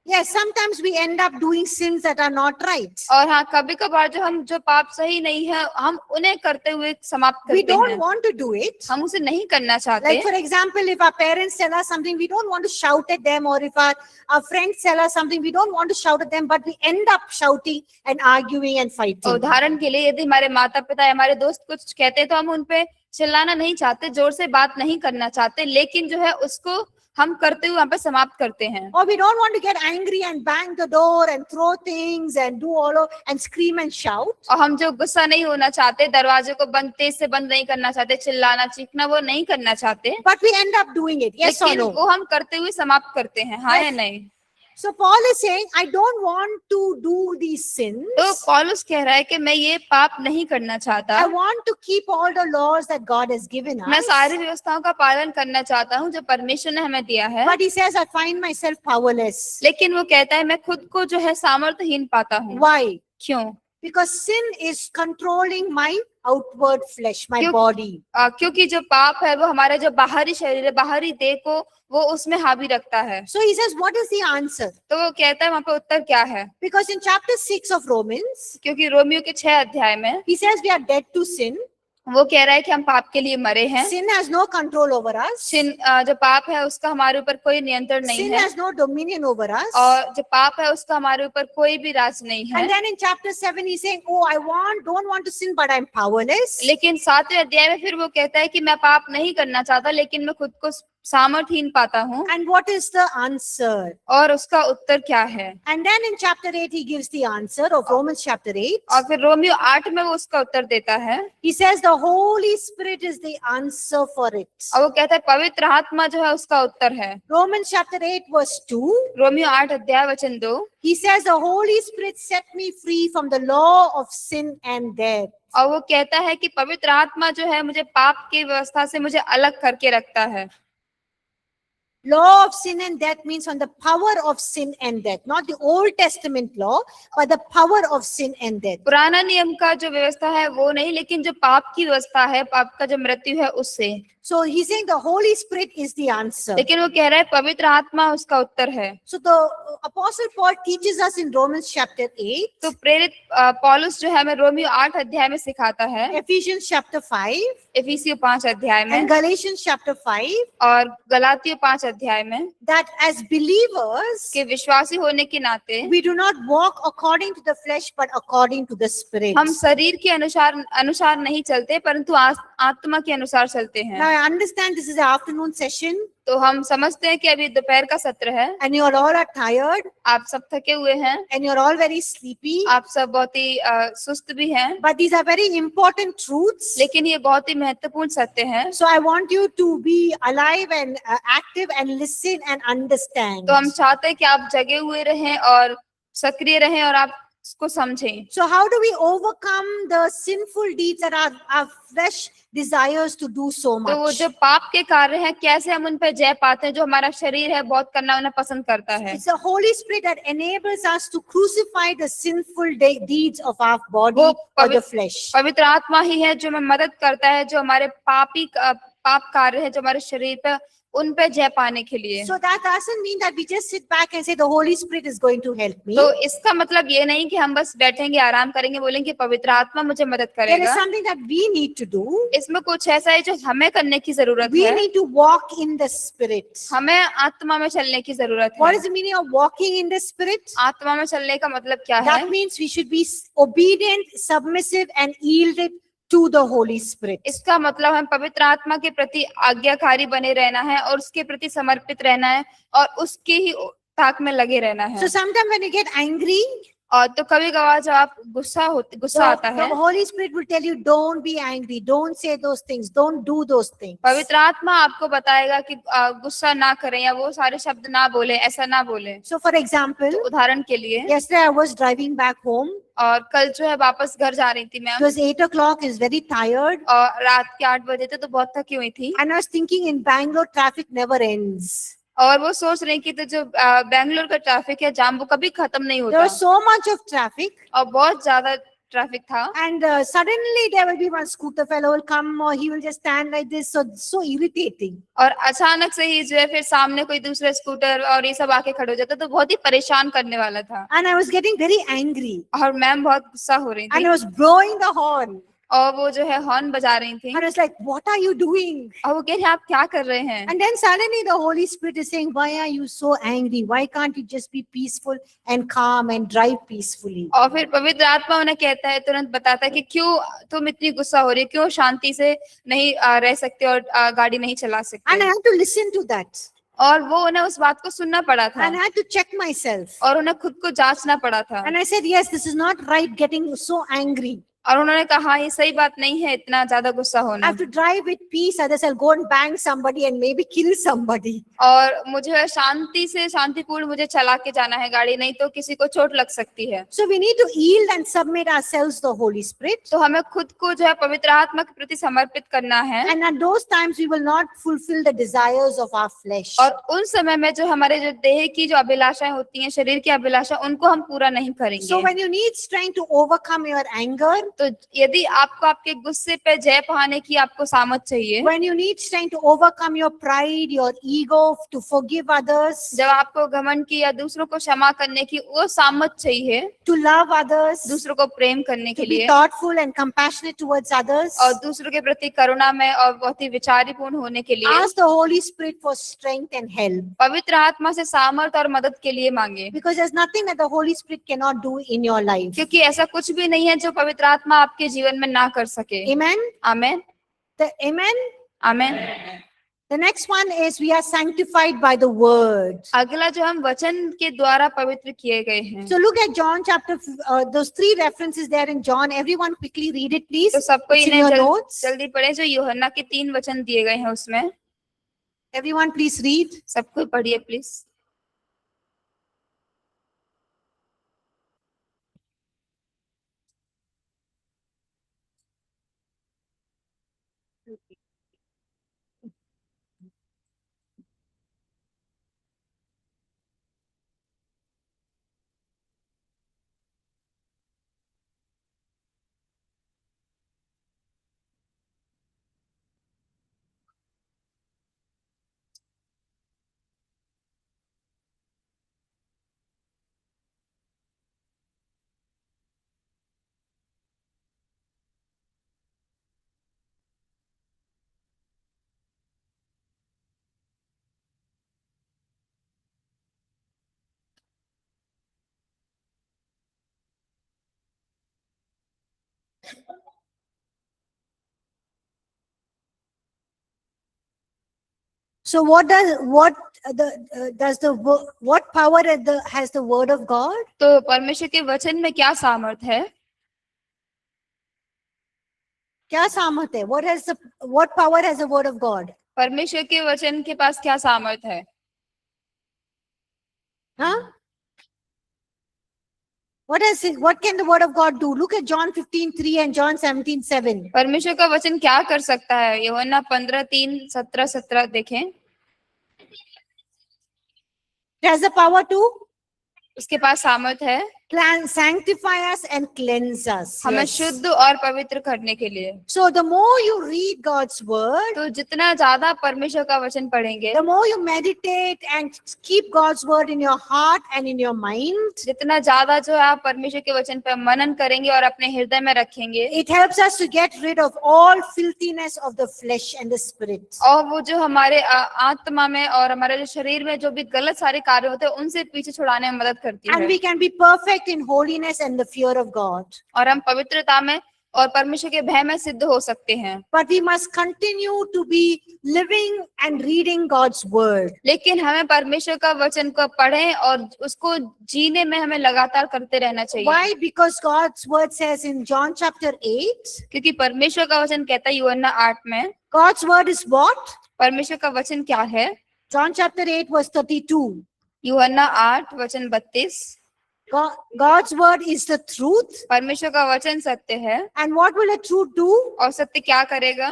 Yes, sometimes we end up doing sins that are not right. और हाँ, कभी कभार जो पाप सही नहीं है हम उन्हें करते हुए समाप्त We करते don't हैं, want to do it. हम उसे नहीं करना चाहते। Like for example, if our parents tell us something, we don't want to shout at them, or if our friends tell us something, we don't want to shout at them, but we end up shouting and arguing and fighting. उदाहरण के लिए यदि हमारे माता पिता या हमारे दोस्त कुछ कहते हैं तो हम उन पे चिल्लाना नहीं चाहते, जोर से बात नहीं करना चाहते, लेकिन जो है उसको हम करते हुए वहां पे समाप्त करते हैं। Or we don't want to get angry and bang the door and throw things and do all of and scream and shout. और हम जो गुस्सा नहीं होना चाहते, दरवाजे को तेज से बंद नहीं करना चाहते, चिल्लाना चीखना वो नहीं करना चाहते, But we end up doing it, yes or लेकिन no? वो हम करते हुए समाप्त करते हैं, हाँ या नहीं? So Paul is saying, I don't want to do these sins. तो पौलुस कह रहा है कि मैं ये पाप नहीं करना चाहता, I want to keep all the laws that God has given मैं us. सारी व्यवस्थाओं का पालन करना चाहता हूँ जो परमेश्वर ने हमें दिया है, But he says, I find myself powerless. लेकिन वो कहता है मैं खुद को जो है सामर्थ्यहीन पाता हूँ। Why? क्यों? Because sin is controlling my outward flesh, my क्यों- body. क्योंकि जो पाप है वो हमारे जो बाहरी शरीर है, बाहरी देह को वो उसमें हावी रखता है। So he says, what is the answer? तो वो कहता है वहां पे उत्तर क्या है? Because in chapter 6 of Romans, क्योंकि रोमियो के 6 अध्याय में he says we are dead to sin. वो कह रहा है कि हम पाप के लिए मरे हैं। Sin has no control over us. जो पाप है उसका हमारे ऊपर कोई नियंत्रण नहीं Sin है, has no dominion over us. और जो पाप है उसका हमारे ऊपर कोई भी राज नहीं है। And then in chapter 7, he's saying, oh, don't want to sin, but I'm powerless. लेकिन 7वें अध्याय में फिर वो कहता है कि मैं पाप नहीं करना चाहता, लेकिन मैं खुद को सामर्थ्यहीन पाता हूँ। And what is the answer? और उसका उत्तर क्या है? And then in chapter 8, he gives the answer of Romans chapter 8. और फिर रोमियो 8 में वो उसका उत्तर देता है, He says the Holy Spirit is the answer for it. और वो कहता है पवित्र आत्मा जो है उसका उत्तर है। Romans chapter 8 verse 2. रोमियो 8 अध्याय वचन 2, He says the Holy Spirit set me free from the law of sin and death. और वो कहता है कि पवित्र आत्मा जो है मुझे पाप की व्यवस्था से मुझे अलग करके रखता है। Law of sin and death means on the power of sin and death, not the Old Testament law, but the power of sin and death. पुराना नियम का जो व्यवस्था है वो नहीं, लेकिन जो पाप की व्यवस्था है, पाप का जो मृत्यु है उससे। So he's saying the Holy Spirit is the answer. लेकिन वो कह रहा है पवित्र आत्मा उसका उत्तर है। So the Apostle Paul teaches us in Romans chapter 8, तो प्रेरित पौलुस जो है हमें रोमियो 8 अध्याय में सिखाता है, Ephesians chapter 5, इफिसियों 5 अध्याय में and Galatians chapter 5, और गलातियों 5 अध्याय में, that as believers, कि विश्वासी होने के नाते we do not walk according to the flesh, but according to the Spirit. हम शरीर के अनुसार नहीं चलते, परंतु आत्मा के अनुसार चलते हैं। Now I understand this is an afternoon session, तो हम समझते हैं कि अभी दोपहर का सत्र है, and you all are tired, आप सब थके हुए हैं, and you're all very sleepy. आप सब बहुत ही सुस्त भी हैं, But these are very important truths. लेकिन ये बहुत ही महत्वपूर्ण सत्य है। So I want you to be alive and active and listen and understand. तो हम चाहते हैं कि आप जगे हुए रहें और सक्रिय रहें और आप उसको समझें। So how do we overcome the sinful deeds that our flesh desires to do so तो वो much? जो पाप के कार्य हैं, कैसे हम उन पर जय पाते हैं, जो हमारा शरीर है बहुत करना उन्हें पसंद करता है। It's the Holy Spirit that enables us to crucify the sinful deeds of our body वो or the flesh. पवित्र आत्मा ही है जो हमें मदद करता है, जो हमारे पाप कार्य है जो हमारे शरीर पे, उन पे जय पाने के लिए। So that doesn't mean that we just sit back and say the Holy Spirit is going to help me. तो इसका मतलब ये नहीं कि हम बस बैठेंगे आराम करेंगे बोलेंगे पवित्र आत्मा मुझे मदद There is करेगा। something that we need to do. इसमें कुछ ऐसा है जो हमें करने की जरूरत We है। need to walk in the Spirit. हमें आत्मा में चलने की जरूरत What है। is the meaning of walking in the Spirit? आत्मा में चलने का मतलब क्या है? That means we should be obedient, submissive, and yielded to the Holy Spirit. इसका मतलब हम पवित्र आत्मा के प्रति आज्ञाकारी बने रहना है और उसके प्रति समर्पित रहना है और उसके ही ताक में लगे रहना है। So sometimes when you get angry, और तो कभी कभार जब आप गुस्सा आता है, the Holy Spirit will tell you, don't be angry, don't say those things, don't do those things. पवित्र आत्मा आपको बताएगा कि गुस्सा ना करें या वो सारे शब्द ना बोले, ऐसा ना बोले। So for example, तो उदाहरण के लिए yesterday I was driving back home. और कल जो है वापस घर जा रही थी मैं, It was 8 o'clock, is very tired. और रात के 8 बजे थे तो बहुत थकी हुई थी। And I was thinking in Bangalore, traffic never ends. और वो सोच रही कि तो जो बेंगलोर का ट्रैफिक है जाम वो कभी खत्म नहीं There होता, was so much of traffic. और बहुत ज्यादा ट्रैफिक था। And suddenly there will be one scooter fellow will come or he will just stand like this. So irritating. और अचानक से ही जो है फिर सामने कोई दूसरा स्कूटर और ये सब आके खड़े हो जाता, तो बहुत ही परेशान करने वाला था। And I was getting very angry. और मैम बहुत गुस्सा हो रही And थी I was blowing the horn. और वो जो है हॉर्न बजा रही थी And I was like, what are you doing? और वो कह रही आप क्या कर रहे हैं? And then suddenly the Holy Spirit is saying, why are you so angry? Why can't you just be peaceful and calm and drive peacefully? और फिर पवित्र आत्मा उन्हें कहता है, तुरंत बताता है कि क्यों तुम इतनी गुस्सा हो रही, क्यों शांति से नहीं रह सकते और गाड़ी नहीं चला And सकते। I had to listen to that. और वो उन्हें उस बात को सुनना पड़ा था And I had to check myself. और उन्हें खुद को जांचना पड़ा था। And I said, yes, this is not right getting so angry. और उन्होंने कहा ये सही बात नहीं है इतना ज्यादा गुस्सा I होना, have to drive with peace, otherwise I'll go and bang somebody and maybe kill somebody. और मुझे शांति से शांतिपूर्ण मुझे चला के जाना है गाड़ी, नहीं तो किसी को चोट लग सकती है। So we need to yield and submit ourselves to the Holy Spirit. तो हमें खुद को जो है पवित्र आत्मा के प्रति समर्पित करना है, And at those times we will not fulfill the desires of our flesh. और उन समय में जो हमारे जो देह की जो अभिलाषाएं होती हैं, शरीर की अभिलाषा, उनको हम पूरा नहीं So करेंगे। when you need strength to overcome your anger, तो यदि आपको आपके गुस्से पे जय पाने की आपको सामर्थ चाहिए, when you need strength to overcome your pride, your ego, to forgive others, जब आपको घमंड की या दूसरों को क्षमा करने की वो सामर्थ चाहिए, to love others, दूसरों को प्रेम करने के to be लिए thoughtful and compassionate towards others, और दूसरों के प्रति करुणा में और बहुत ही विचारीपूर्ण होने के लिए ask the Holy Spirit for strength and help. पवित्र आत्मा से सामर्थ और मदद के लिए मांगे, Because there's nothing that the Holy Spirit cannot do in your life. क्योंकि ऐसा कुछ भी नहीं है जो पवित्र आत्मा आपके जीवन में ना कर सके। Amen? Amen, Amen? Amen. The next one is we are sanctified by the word. अगला जो हम वचन के द्वारा पवित्र किए गए हैं। So look at John chapter, those 3 references there in John. Everyone quickly read it, please. तो सबको It's in इन्हें your notes. जल्दी पढ़े, जो यूहन्ना के 3 वचन दिए गए हैं उसमें Everyone please read. सबको पढ़िए please. So what what power has the word of God? तो परमेश्वर के वचन में क्या सामर्थ है? क्या सामर्थ है? What power has the word of God? परमेश्वर के वचन के पास क्या सामर्थ है? Huh? What can the word of God do? Look at John 15:3 and John 17:7. परमेश्वर का वचन क्या कर सकता है? यूहन्ना 15:3, 17 देखें। It has the power to उसके पास सामर्थ है sanctify us and cleanse us. हमें Yes. शुद्ध और पवित्र करने के लिए। So the more you read God's word, तो जितना ज्यादा परमेश्वर का वचन पढ़ेंगे, the more you meditate and keep God's word in your heart and in your mind, जितना ज्यादा जो है आप परमेश्वर के वचन पर मनन करेंगे और अपने हृदय में रखेंगे, it helps us to get rid of all filthiness of the flesh and the spirit. और वो जो हमारे आत्मा में और हमारे जो शरीर में जो भी गलत सारे कार्य होते हैं उनसे पीछे छुड़ाने में मदद करती And है, we can be perfect in holiness and the fear of God. और हम पवित्रता में और परमेश्वर के भय में सिद्ध हो सकते हैं। But we must continue to be living and reading God's word. लेकिन हमें परमेश्वर का वचन को पढ़ें और उसको जीने में हमें लगातार करते रहना चाहिए। Why? Because God's word says in John chapter 8, क्योंकि परमेश्वर का वचन कहता है यूहन्ना 8 में, God's word is what? परमेश्वर का वचन क्या है? John chapter 8 verse 32. यूहन्ना 8 वचन 32, God's word is the truth. परमेश्वर का वचन सत्य है। And what will a truth do? और सत्य क्या करेगा?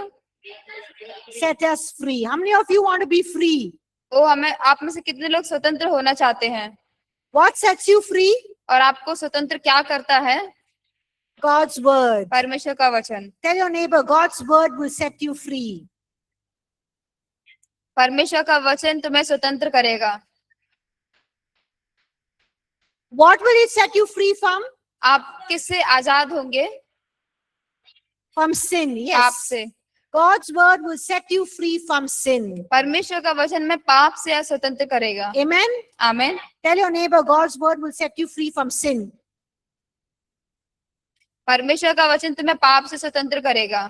Set us free. How many of you want to be free? वो हमें, आप में से कितने लोग स्वतंत्र होना चाहते हैं? What sets you free? और आपको स्वतंत्र क्या करता है? God's word. परमेश्वर का वचन। Tell your neighbor, God's word will set you free. परमेश्वर का वचन तुम्हें स्वतंत्र करेगा। What will it set you free from? आप किससे आजाद होंगे? From sin. Yes. पाप से। God's word will set you free from sin. परमेश्वर का वचन में पाप से स्वतंत्र करेगा। Amen. Amen. Tell your neighbor, God's word will set you free from sin. परमेश्वर का वचन तुम्हें पाप से स्वतंत्र करेगा।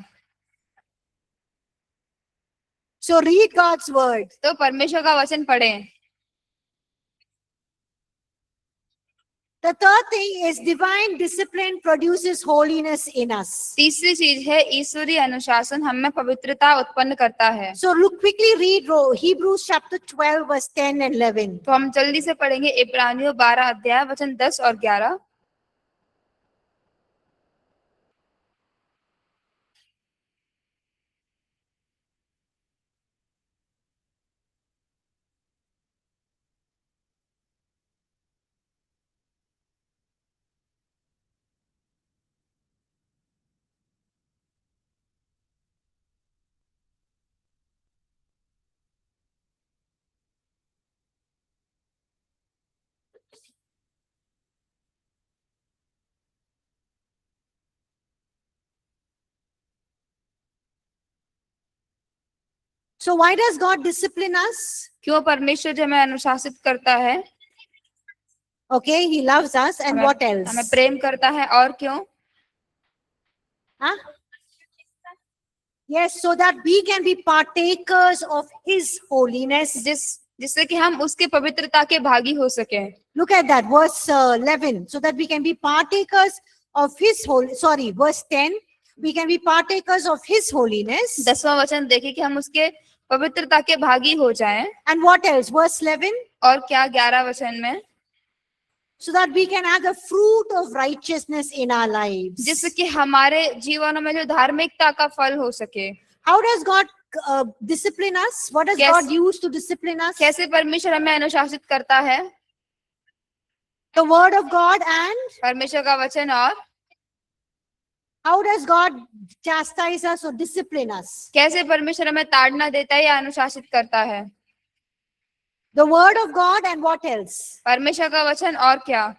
So read God's word. तो परमेश्वर का वचन पढ़ें। The third thing is divine discipline produces holiness in us. तीसरी चीज है ईश्वरीय अनुशासन हम में पवित्रता उत्पन्न करता है। So look, quickly read Hebrews chapter 12 verse 10 and 11. तो हम जल्दी से पढ़ेंगे इब्रानियों 12 अध्याय वचन 10 और 11। So why does God discipline us? क्यों परमेश्वर जो हमें अनुशासित करता है? Okay, he loves us, and हमें what else? हमें प्रेम करता है, और क्यों? Huh? Yes, so that we can be partakers of his holiness. जिससे कि हम उसके पवित्रता के भागी हो सके। Look at that, verse 11. So that we can be partakers of his verse 10. We can be partakers of his holiness. 10वां वचन देखिए कि हम उसके पवित्रता के भागी हो जाएं। And what else? Verse 11. और क्या 11 वचन में? So that we can have the fruit of righteousness in our lives. जिससे कि हमारे जीवनों में जो धार्मिकता का फल हो सके। How does God discipline us? What does Yes. God use to discipline us? कैसे परमेश्वर हमें अनुशासित करता है? The word of God, and परमेश्वर का वचन। और how does God chastise us or discipline us? कैसे परमेश्वर हमें ताड़ना देता है या अनुशासित करता है? The word of God, and what else? परमेश्वर का वचन, और क्या?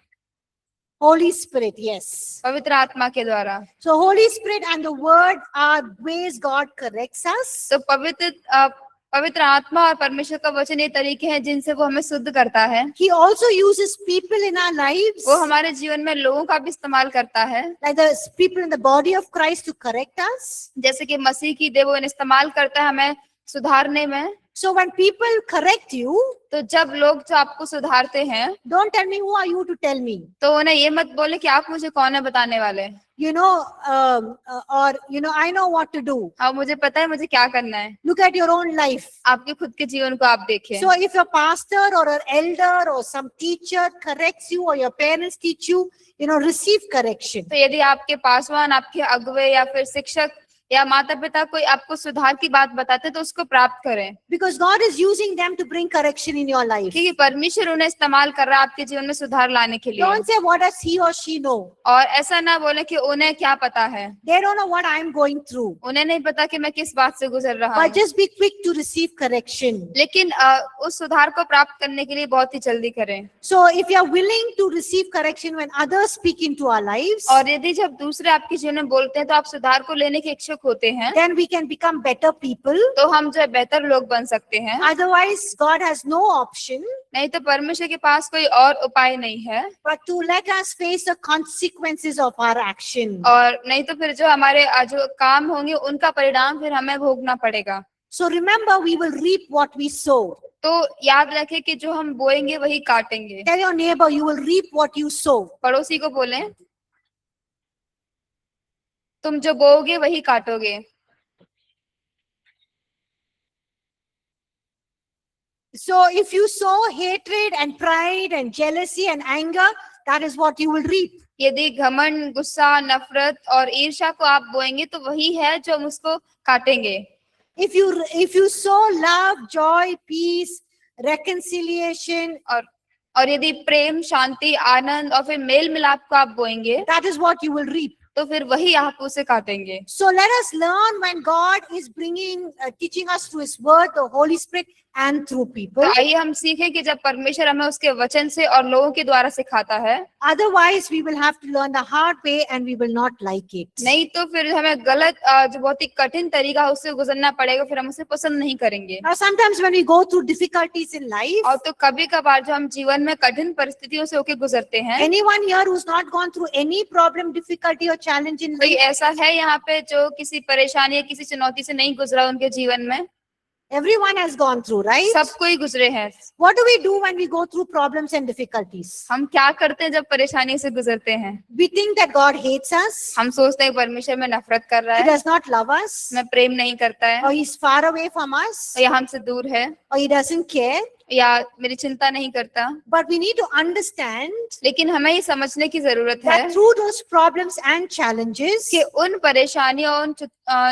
Holy Spirit, yes. पवित्र आत्मा के द्वारा। So Holy Spirit and the word are ways God corrects us. तो पवित्र आत्मा और परमेश्वर का वचन ये तरीके हैं जिनसे वो हमें शुद्ध करता है। He also uses people in our lives, वो हमारे जीवन में लोगों का भी इस्तेमाल करता है, like the people in the body of Christ, to correct us. जैसे कि मसीह की देह वो इस्तेमाल करता है हमें सुधारने में। So when people correct you, तो जब लोग जो आपको सुधारते हैं, don't tell me who are you to tell me. तो उन्हें ये मत बोले कि आप मुझे कौन है बताने वाले। I know what to do. हाँ, मुझे पता है मुझे क्या करना है। Look at your own life. आपके खुद के जीवन को आप देखें। So if your pastor or an elder or some teacher corrects you, or your parents teach you, receive correction. तो यदि आपके पासवान, आपके अगुवे या फिर शिक्षक या माता पिता कोई आपको सुधार की बात बताते तो उसको प्राप्त करें, Because God is using them to bring correction in your life. क्योंकि परमेश्वर उन्हें इस्तेमाल कर रहा है आपके जीवन में सुधार लाने के लिए। Don't say what does he or she know. और ऐसा ना बोले कि उन्हें क्या पता है, They don't know what I'm going through. उन्हें नहीं पता कि मैं किस बात से गुजर रहा But हूँ। just be quick to receive correction. लेकिन उस सुधार को प्राप्त करने के लिए बहुत ही जल्दी करें। So if you are willing to receive correction when others speak into our lives, और यदि जब दूसरे आपके जीवन में बोलते हैं तो आप सुधार को लेने के इच्छुक होते हैं, then we can become better people. तो हम जो है बेहतर लोग बन सकते हैं। Otherwise, God has no option नहीं तो परमेश्वर के पास कोई और उपाय नहीं है, but to let us face the consequences of our action. और नहीं तो फिर जो हमारे जो काम होंगे उनका परिणाम फिर हमें भोगना पड़ेगा। So remember, we will reap what we sow. तो याद रखें कि जो हम बोएंगे वही काटेंगे। Tell your neighbor, you will reap what you sow. पड़ोसी को बोलें, तुम जो बोओगे वही काटोगे। So if you sow hatred and pride and jealousy and anger, that is what you will reap. यदि घमंड, गुस्सा, नफरत और ईर्ष्या को आप बोएंगे तो वही है जो हम उसको काटेंगे। If you sow love, joy, peace, reconciliation, और यदि प्रेम, शांति, आनंद और फिर मेल मिलाप को आप बोएंगे that is what you will reap. तो फिर वही आप उसे काटेंगे। So let us learn when God is teaching us through His Word, the Holy Spirit, and through people. तो आइए हम सीखें कि जब परमेश्वर हमें उसके वचन से और लोगों के द्वारा सिखाता है, Otherwise, we will have to learn the hard way and we will not like it. नहीं तो फिर हमें गलत जो बहुत ही कठिन तरीका है उससे गुजरना पड़ेगा, फिर हम उसे पसंद नहीं करेंगे। Now, sometimes when we go through difficulties in life, और तो कभी कभार जो हम जीवन में कठिन परिस्थितियों से होके गुजरते हैं, anyone here who's not gone through any problem, difficulty, or challenge in कोई life? ऐसा है यहाँ पे जो किसी परेशानी या किसी चुनौती से नहीं गुजरा उनके जीवन में? Everyone has gone through, right? सब कोई गुजरे हैं। What do we do when we go through problems and difficulties? हम क्या करते हैं जब परेशानी से गुजरते हैं? We think that God hates us, हम सोचते हैं परमेश्वर में नफरत कर रहा He है, does not love us, में प्रेम नहीं करता है, or He's far away from us, या हमसे दूर है, or He doesn't care. या मेरी चिंता नहीं करता। But we need to understand लेकिन हमें ये समझने की जरूरत है that through those problems and challenges, कि उन परेशानियों, उन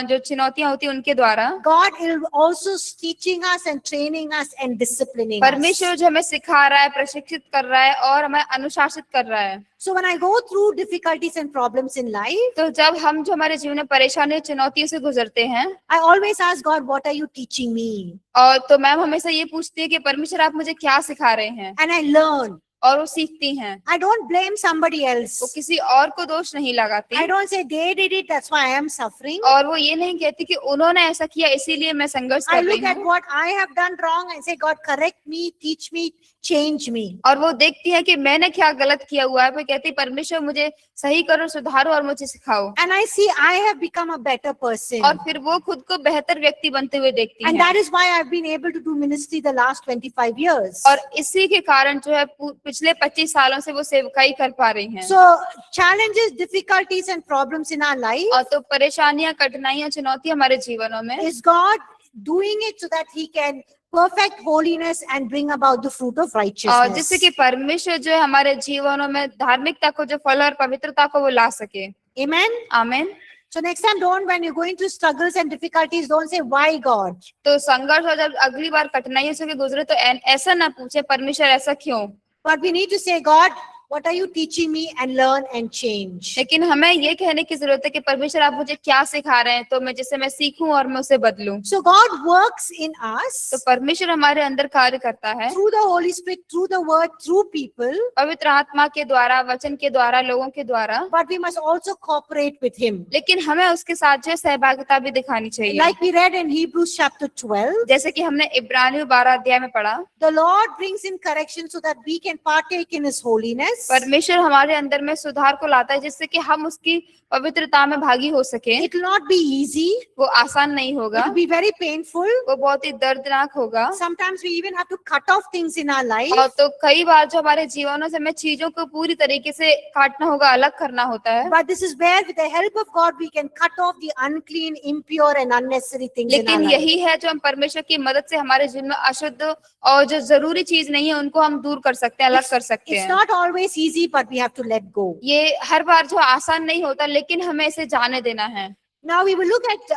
जो चुनौतियां होती हैं उनके द्वारा God is also teaching us and training us and disciplining us. परमेश्वर जो हमें सिखा रहा है, प्रशिक्षित कर रहा है और हमें अनुशासित कर रहा है। So when I go through difficulties and problems in life, तो जब हम जो हमारे जीवन में परेशानी, चुनौतियों से गुजरते हैं, I always ask God, what are you teaching me? और तो मैम हमेशा ये पूछती है कि परमेश्वर आप मुझे क्या सिखा रहे हैं? And I learn. और वो सीखती हैं। I don't blame somebody वो else. किसी और को दोष नहीं I लगाती don't say they did it, that's why I am suffering. और वो ये नहीं कहती कि उन्होंने ऐसा किया इसीलिए मैं संघर्ष I कर रही look at हूँ। what I have done wrong and say, God, correct me, teach me, change me. और वो देखती है कि मैंने क्या गलत किया हुआ है, फिर कहती परमेश्वर मुझे सही करो, सुधारो और मुझे सिखाओ। And I see I have become a better person. और फिर वो खुद को बेहतर व्यक्ति बनते हुए देखती And है। that is why I've been able to do ministry the last 25 years. और इसी के कारण जो है पिछले 25 सालों से वो सेवकाई कर पा रही हैं। So challenges, difficulties and problems in our life, और तो परेशानियां, कठिनाइयां, चुनौतियां हमारे जीवनों में is God doing it so that he can perfect holiness and bring about the fruit of और righteousness. जिससे कि परमेश्वर जो है हमारे जीवनों में धार्मिकता को जो फल और पवित्रता को वो ला सके। Amen. आमीन। So next time don't, when you're going through struggles and difficulties, don't say why God. तो संघर्ष और जब अगली बार कठिनाइयों से गुजरे तो ऐसा ना पूछे परमेश्वर ऐसा क्यों, But we need to say, God, what are you teaching me, and learn and change. लेकिन हमें ये कहने की जरूरत है कि परमेश्वर आप मुझे क्या सिखा रहे हैं तो मैं जिससे मैं सीखूं और मैं उसे बदलूं। So God works in तो us परमेश्वर हमारे अंदर कार्य करता है through the Holy Spirit, through the word, through people, पवित्र आत्मा के द्वारा, वचन के द्वारा, लोगों के द्वारा, but we must also cooperate with him. लेकिन हमें उसके साथ जो है सहभागिता भी दिखानी चाहिए। Like we read in Hebrews chapter 12, जैसे कि हमने इब्रानियों 12 अध्याय में पढ़ा, the Lord brings in correction so that we can partake in his holiness. परमेश्वर हमारे अंदर में सुधार को लाता है जिससे कि हम उसकी पवित्रता में भागी हो सके। It will not be easy. वो आसान नहीं It होगा, will be very painful. वो बहुत ही दर्दनाक होगा। Sometimes we even have to cut off things in our life. और तो कई बार जो हमारे जीवनों से हमें चीजों को पूरी तरीके से काटना होगा, अलग करना होता है। But this is where, with the help of God, we can cut off the unclean, impure, and unnecessary things in our लेकिन life. यही है जो हम परमेश्वर की मदद से हमारे जीवन में अशुद्ध और जो जरूरी चीज नहीं है उनको हम दूर कर सकते हैं, अलग कर सकते It's हैं। not always easy, but we have to let go. ये हर बार जो आसान नहीं होता, लेकिन हमें इसे जाने देना है। Now we will look at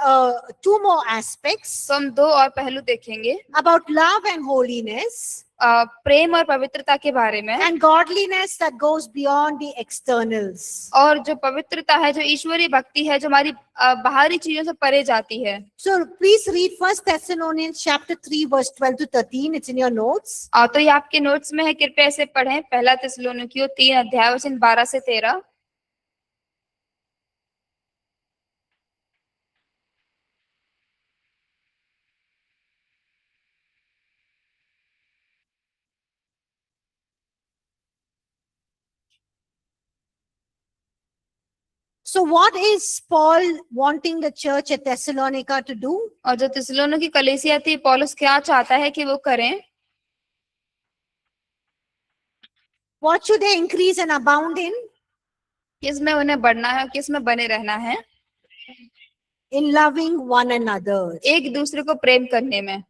two more aspects तो हम दो और पहलू देखेंगे, about love and holiness प्रेम और पवित्रता के बारे में, and godliness that goes beyond the externals. और जो पवित्रता है, जो ईश्वरीय भक्ति है, जो हमारी बाहरी चीजों से परे जाती है। So please read 1 Thessalonians chapter 3 verse 12 to 13. It's in your notes. तो ये आपके नोट्स में है, कृपया इसे पढ़ें। पहला थिस्सलुनीकियों 3 अध्याय वचन 12 से 13। So what is Paul wanting the church at Thessalonica to do? और जो थिस्सलुनीकी की कलीसिया थी, पौलुस क्या चाहता है कि वो करें? What should they increase and abound in? किस में उन्हें बढ़ना है, किस में बने रहना है? In loving one another. एक दूसरे को प्रेम करने में।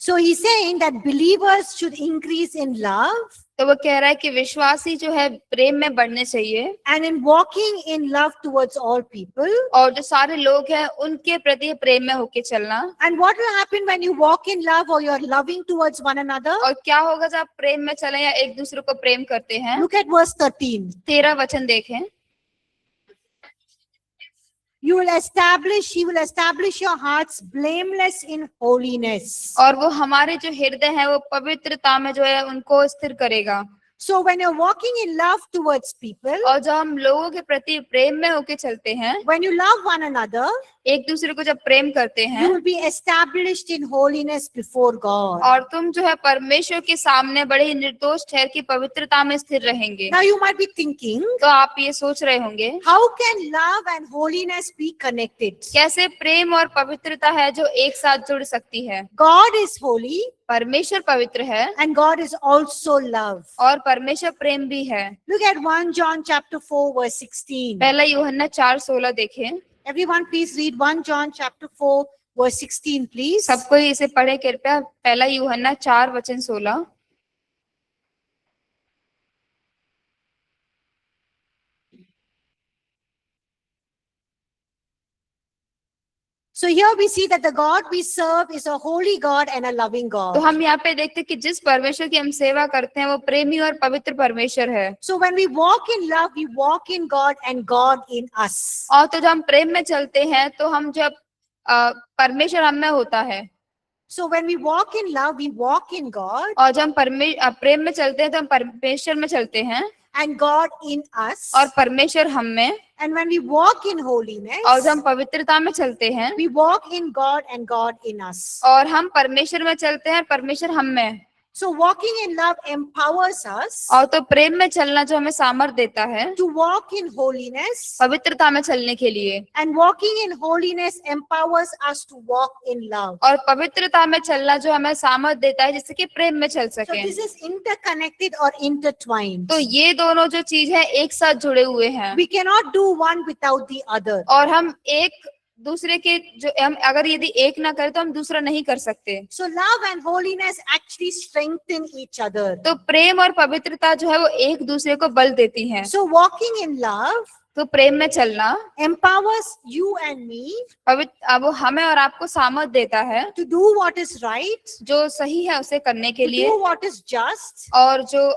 So he's saying that believers should increase in love तो वो कह रहा है कि विश्वासी जो है प्रेम में बढ़ने चाहिए, and in walking in love towards all people. और जो सारे लोग हैं उनके प्रति प्रेम में होके चलना। And what will happen when you walk in love or you're loving towards one another? और क्या होगा जब आप प्रेम में चले या एक दूसरे को प्रेम करते हैं? Look at verse 13. 13 वचन देखें। He will establish your hearts blameless in holiness. और वो हमारे जो हृदय है वो पवित्रता में जो है उनको स्थिर करेगा। So when you're walking in love towards people, और जब हम लोगों के प्रति प्रेम में होके चलते हैं, when you love one another, एक दूसरे को जब प्रेम करते you हैं, will be established in holiness before God. और तुम जो है परमेश्वर के सामने बड़े ही निर्दोष ठहर की पवित्रता में स्थिर रहेंगे। Now you might be thinking, तो आप ये सोच रहे होंगे, how can love and holiness be connected? कैसे प्रेम और पवित्रता है जो एक साथ जुड़ सकती है? God is holy परमेश्वर पवित्र है and God is also love. और परमेश्वर प्रेम भी है। Look at 1 John chapter 4 verse 16. पहला यूहन्ना 4:16 देखें। Everyone please read 1 John chapter 4 verse 16 please. सबको इसे पढ़े कृपया। पहला यूहन्ना 4 वचन 16। So here we see that the God we serve is a holy God and a loving तो God. हम यहाँ पे देखते हैं कि जिस परमेश्वर की हम सेवा करते हैं वो प्रेमी और पवित्र परमेश्वर है। So when we walk in love, we walk in God and God in us. और तो जब हम प्रेम में चलते हैं तो हम जब परमेश्वर हम में होता है। So when we walk in love, we walk in God और जब हम प्रेम में चलते हैं तो हम परमेश्वर में चलते हैं and God in us. और परमेश्वर हम में। And when we walk in holiness, और जब हम पवित्रता में चलते हैं we walk in God and God in us. और हम परमेश्वर में चलते हैं, परमेश्वर हम में। So walking in love empowers us और तो प्रेम में चलना जो हमें सामर्थ्य देता है to walk in holiness, पवित्रता में चलने के लिए, and walking in holiness empowers us to walk in love. और पवित्रता में चलना जो हमें सामर्थ्य देता है जिससे कि प्रेम में चल So सके। this is interconnected or intertwined. तो ये दोनों जो चीज है एक साथ जुड़े हुए हैं We cannot do one without the other. और हम एक दूसरे के जो हम अगर यदि एक ना करें तो हम दूसरा नहीं कर सकते। So love and holiness actually strengthen each other. तो प्रेम और पवित्रता जो है वो एक दूसरे को बल देती हैं। So walking in love तो प्रेम में चलना empowers you and me अब वो हमें और आपको सामर्थ्य देता है to do what is right, जो सही है उसे करने के to लिए, do what is just, और जो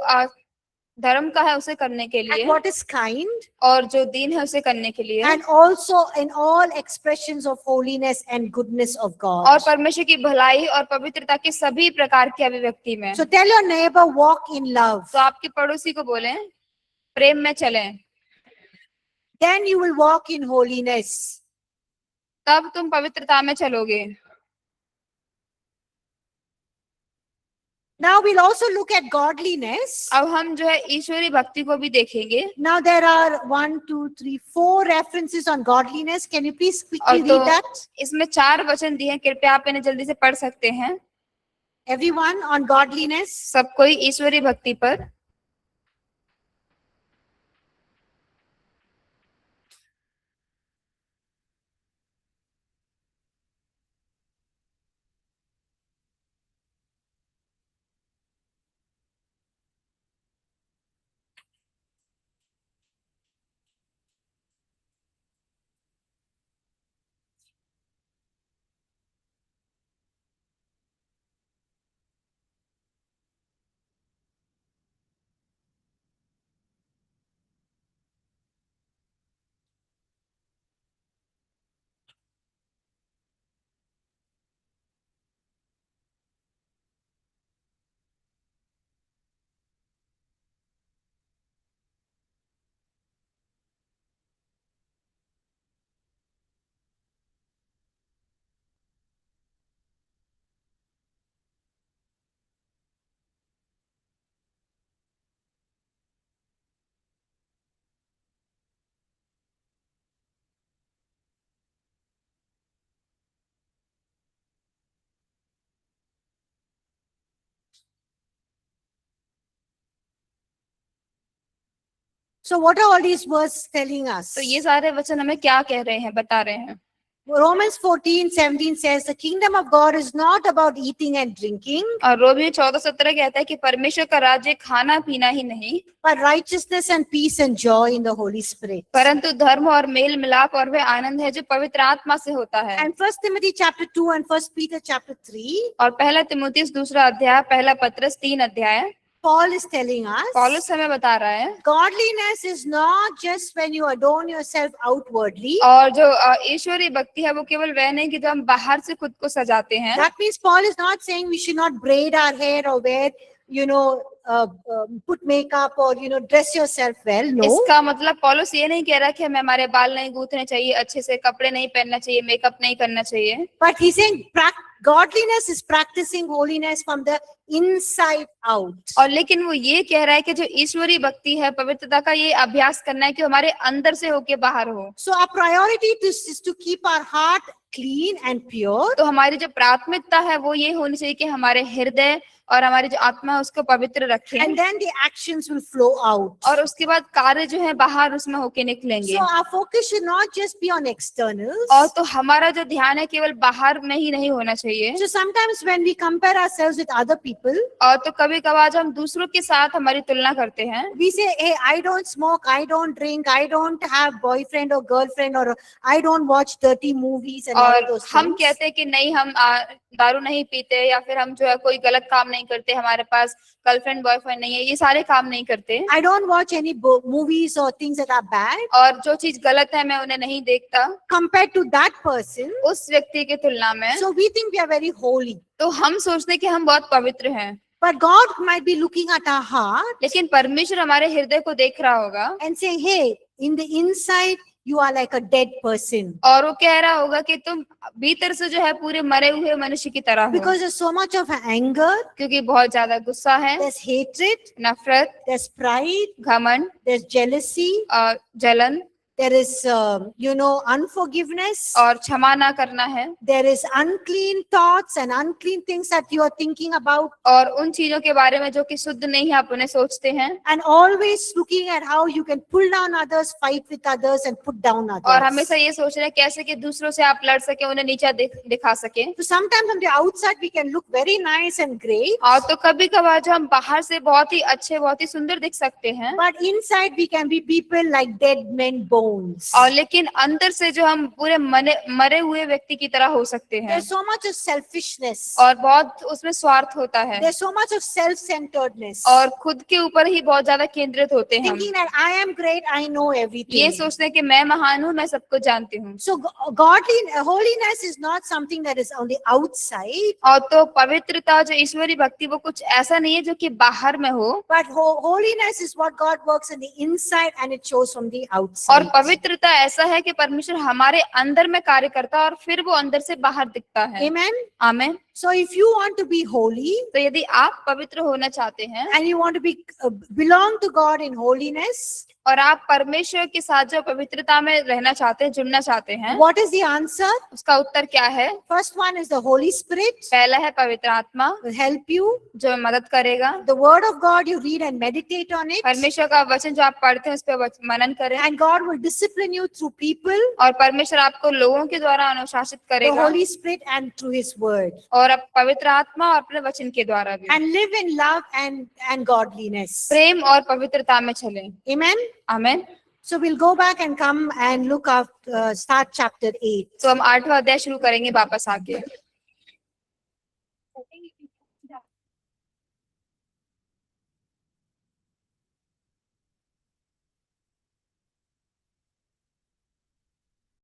धर्म का है उसे करने के लिए, and what is kind, और जो दीन है उसे करने के लिए, and also in all expressions of holiness and goodness of God. और परमेश्वर की भलाई और पवित्रता के सभी प्रकार की अभिव्यक्ति में। So tell your neighbor, walk in love. तो आपके पड़ोसी को बोलें प्रेम में चलें, Then you will walk in holiness. तब तुम पवित्रता में चलोगे। Now we'll also look at godliness. अब हम जो है ईश्वरी भक्ति को भी देखेंगे। Now there are 1, 2, 3, 4 references on godliness. Can you please और quickly तो read that? इसमें 4 वचन दिए हैं, कृपया आप इन्हें जल्दी से पढ़ सकते हैं। Everyone on godliness. सब कोई ईश्वरी भक्ति पर। So what are all these verses telling us? तो ये सारे वचन हमें क्या कह रहे हैं, बता रहे हैं। Romans 14:17 says the kingdom of God is not about eating and drinking, और रोमियो 14:17 कहता है कि परमेश्वर का राज्य खाना पीना ही नहीं, but righteousness and peace and joy in the Holy Spirit. परंतु धर्म और मेल मिलाप और वह आनंद है जो पवित्र आत्मा से होता है। And 1 Timothy chapter 2 and 1 Peter chapter 3, और पहला तिमुथियुस 2 अध्याय, पहला पत्रस 3 अध्याय, Paul is telling us पौलुस हमें बता रहा है। godliness is not just when you adorn yourself outwardly. और जो ईश्वरीय भक्ति है वो केवल वह नहीं कि जो हम बाहर से खुद को सजाते हैं। That means Paul is not saying we should not braid our hair or wear, put makeup or, dress yourself well. No. इसका मतलब पौलुस ये नहीं कह रहा कि हमें हमारे बाल नहीं गूंथने चाहिए, अच्छे से कपड़े नहीं पहनना चाहिए, मेकअप नहीं करना चाहिए। But he's saying godliness is practicing holiness from the inside out. और लेकिन वो ये कह रहा है कि जो ईश्वरीय भक्ति है, पवित्रता का ये अभ्यास करना है कि हमारे अंदर से होके बाहर हो। So our priority is to keep our heart clean and pure. तो हमारी जो प्राथमिकता है वो ये होनी चाहिए कि हमारे हृदय और हमारी जो आत्मा है उसको पवित्र रखें, And then the actions will flow out. और उसके बाद कार्य जो है बाहर उसमें होके निकलेंगे। So our focus should not just be on externals. और तो हमारा जो ध्यान है केवल बाहर में ही नहीं होना चाहिए। So sometimes when we compare ourselves with other people, और तो कभी कभार जब हम दूसरों के साथ हमारी तुलना करते हैं, we say, hey, I don't smoke, I don't drink, I don't have boyfriend or girlfriend, or I don't watch dirty movies and all और those हम things. कहते हैं कि नहीं हम दारू नहीं पीते या फिर हम जो है कोई गलत काम नहीं करते, हमारे पास गर्लफ्रेंड बॉयफ्रेंड नहीं है, ये सारे काम नहीं करते। I don't watch any movies or things that are bad. और जो चीज गलत है मैं उन्हें नहीं देखता Compared to that person, उस व्यक्ति के तुलना में। so we think we are very holy. तो हम सोचते हैं कि हम बहुत पवित्र हैं, But God might be looking at our heart लेकिन परमेश्वर हमारे हृदय को देख रहा होगा and saying, hey, in the inside, you are like a dead person. और वो कह रहा होगा कि तुम भीतर से जो है पूरे मरे हुए मनुष्य की तरह हो, Because there's so much of anger, क्योंकि बहुत ज्यादा गुस्सा है, there's hatred, नफरत, there's pride, घमंड there's jealousy, और जलन there is, unforgiveness. और क्षमा ना करना है, There is unclean thoughts and unclean things that you are thinking about, और उन चीजों के बारे में जो कि शुद्ध नहीं है आप उन्हें सोचते हैं, and always looking at how you can pull down others, fight with others, and put down और others. हमेशा ये सोच रहे हैं कैसे कि दूसरों से आप लड़ सके, उन्हें नीचा दिखा सके। So sometimes on the outside we can look very nice and great, और तो कभी कभार जो हम बाहर से बहुत ही अच्छे बहुत ही सुंदर दिख सकते हैं, but inside we can be people like dead men bones. और लेकिन अंदर से जो हम पूरे मरे हुए व्यक्ति की तरह हो सकते हैं, There's so much of selfishness. और बहुत उसमें स्वार्थ होता है, There's so much of self-centeredness. और खुद के ऊपर ही बहुत ज्यादा केंद्रित होते हैं हम। Thinking that I am great, I know ये everything. सोचते हैं कि मैं महान हूँ, मैं सब कुछ जानती हूँ। So holiness is not something that is on the outside, और तो पवित्रता जो ईश्वरी भक्ति वो कुछ ऐसा नहीं है जो कि बाहर में हो, but holiness is what God works in the inside and it shows from the और outside. पवित्रता ऐसा है कि परमेश्वर हमारे अंदर में कार्य करता है और फिर वो अंदर से बाहर दिखता है। Amen. आमीन। So if you want to be holy तो यदि आप पवित्र होना चाहते हैं and you want to be belong to God in holiness, और आप परमेश्वर के साथ जो पवित्रता में रहना चाहते हैं, जुड़ना चाहते हैं, what is the answer? उसका उत्तर क्या है? First one is the Holy Spirit पहला है पवित्र आत्मा will help you. जो मदद करेगा। The word of God you read and meditate on it, परमेश्वर का वचन जो आप पढ़ते हैं उस पर मनन करें, and God will discipline you through people, और परमेश्वर आपको लोगों के द्वारा अनुशासित the करेगा, Holy Spirit, and through His word, और अब पवित्र आत्मा और अपने वचन के द्वारा भी and live in love and godliness. प्रेम और पवित्रता में चलें। Amen. आमीन। So we'll go back and come and look at start chapter 8. तो हम 8वां अध्याय शुरू करेंगे वापस आके।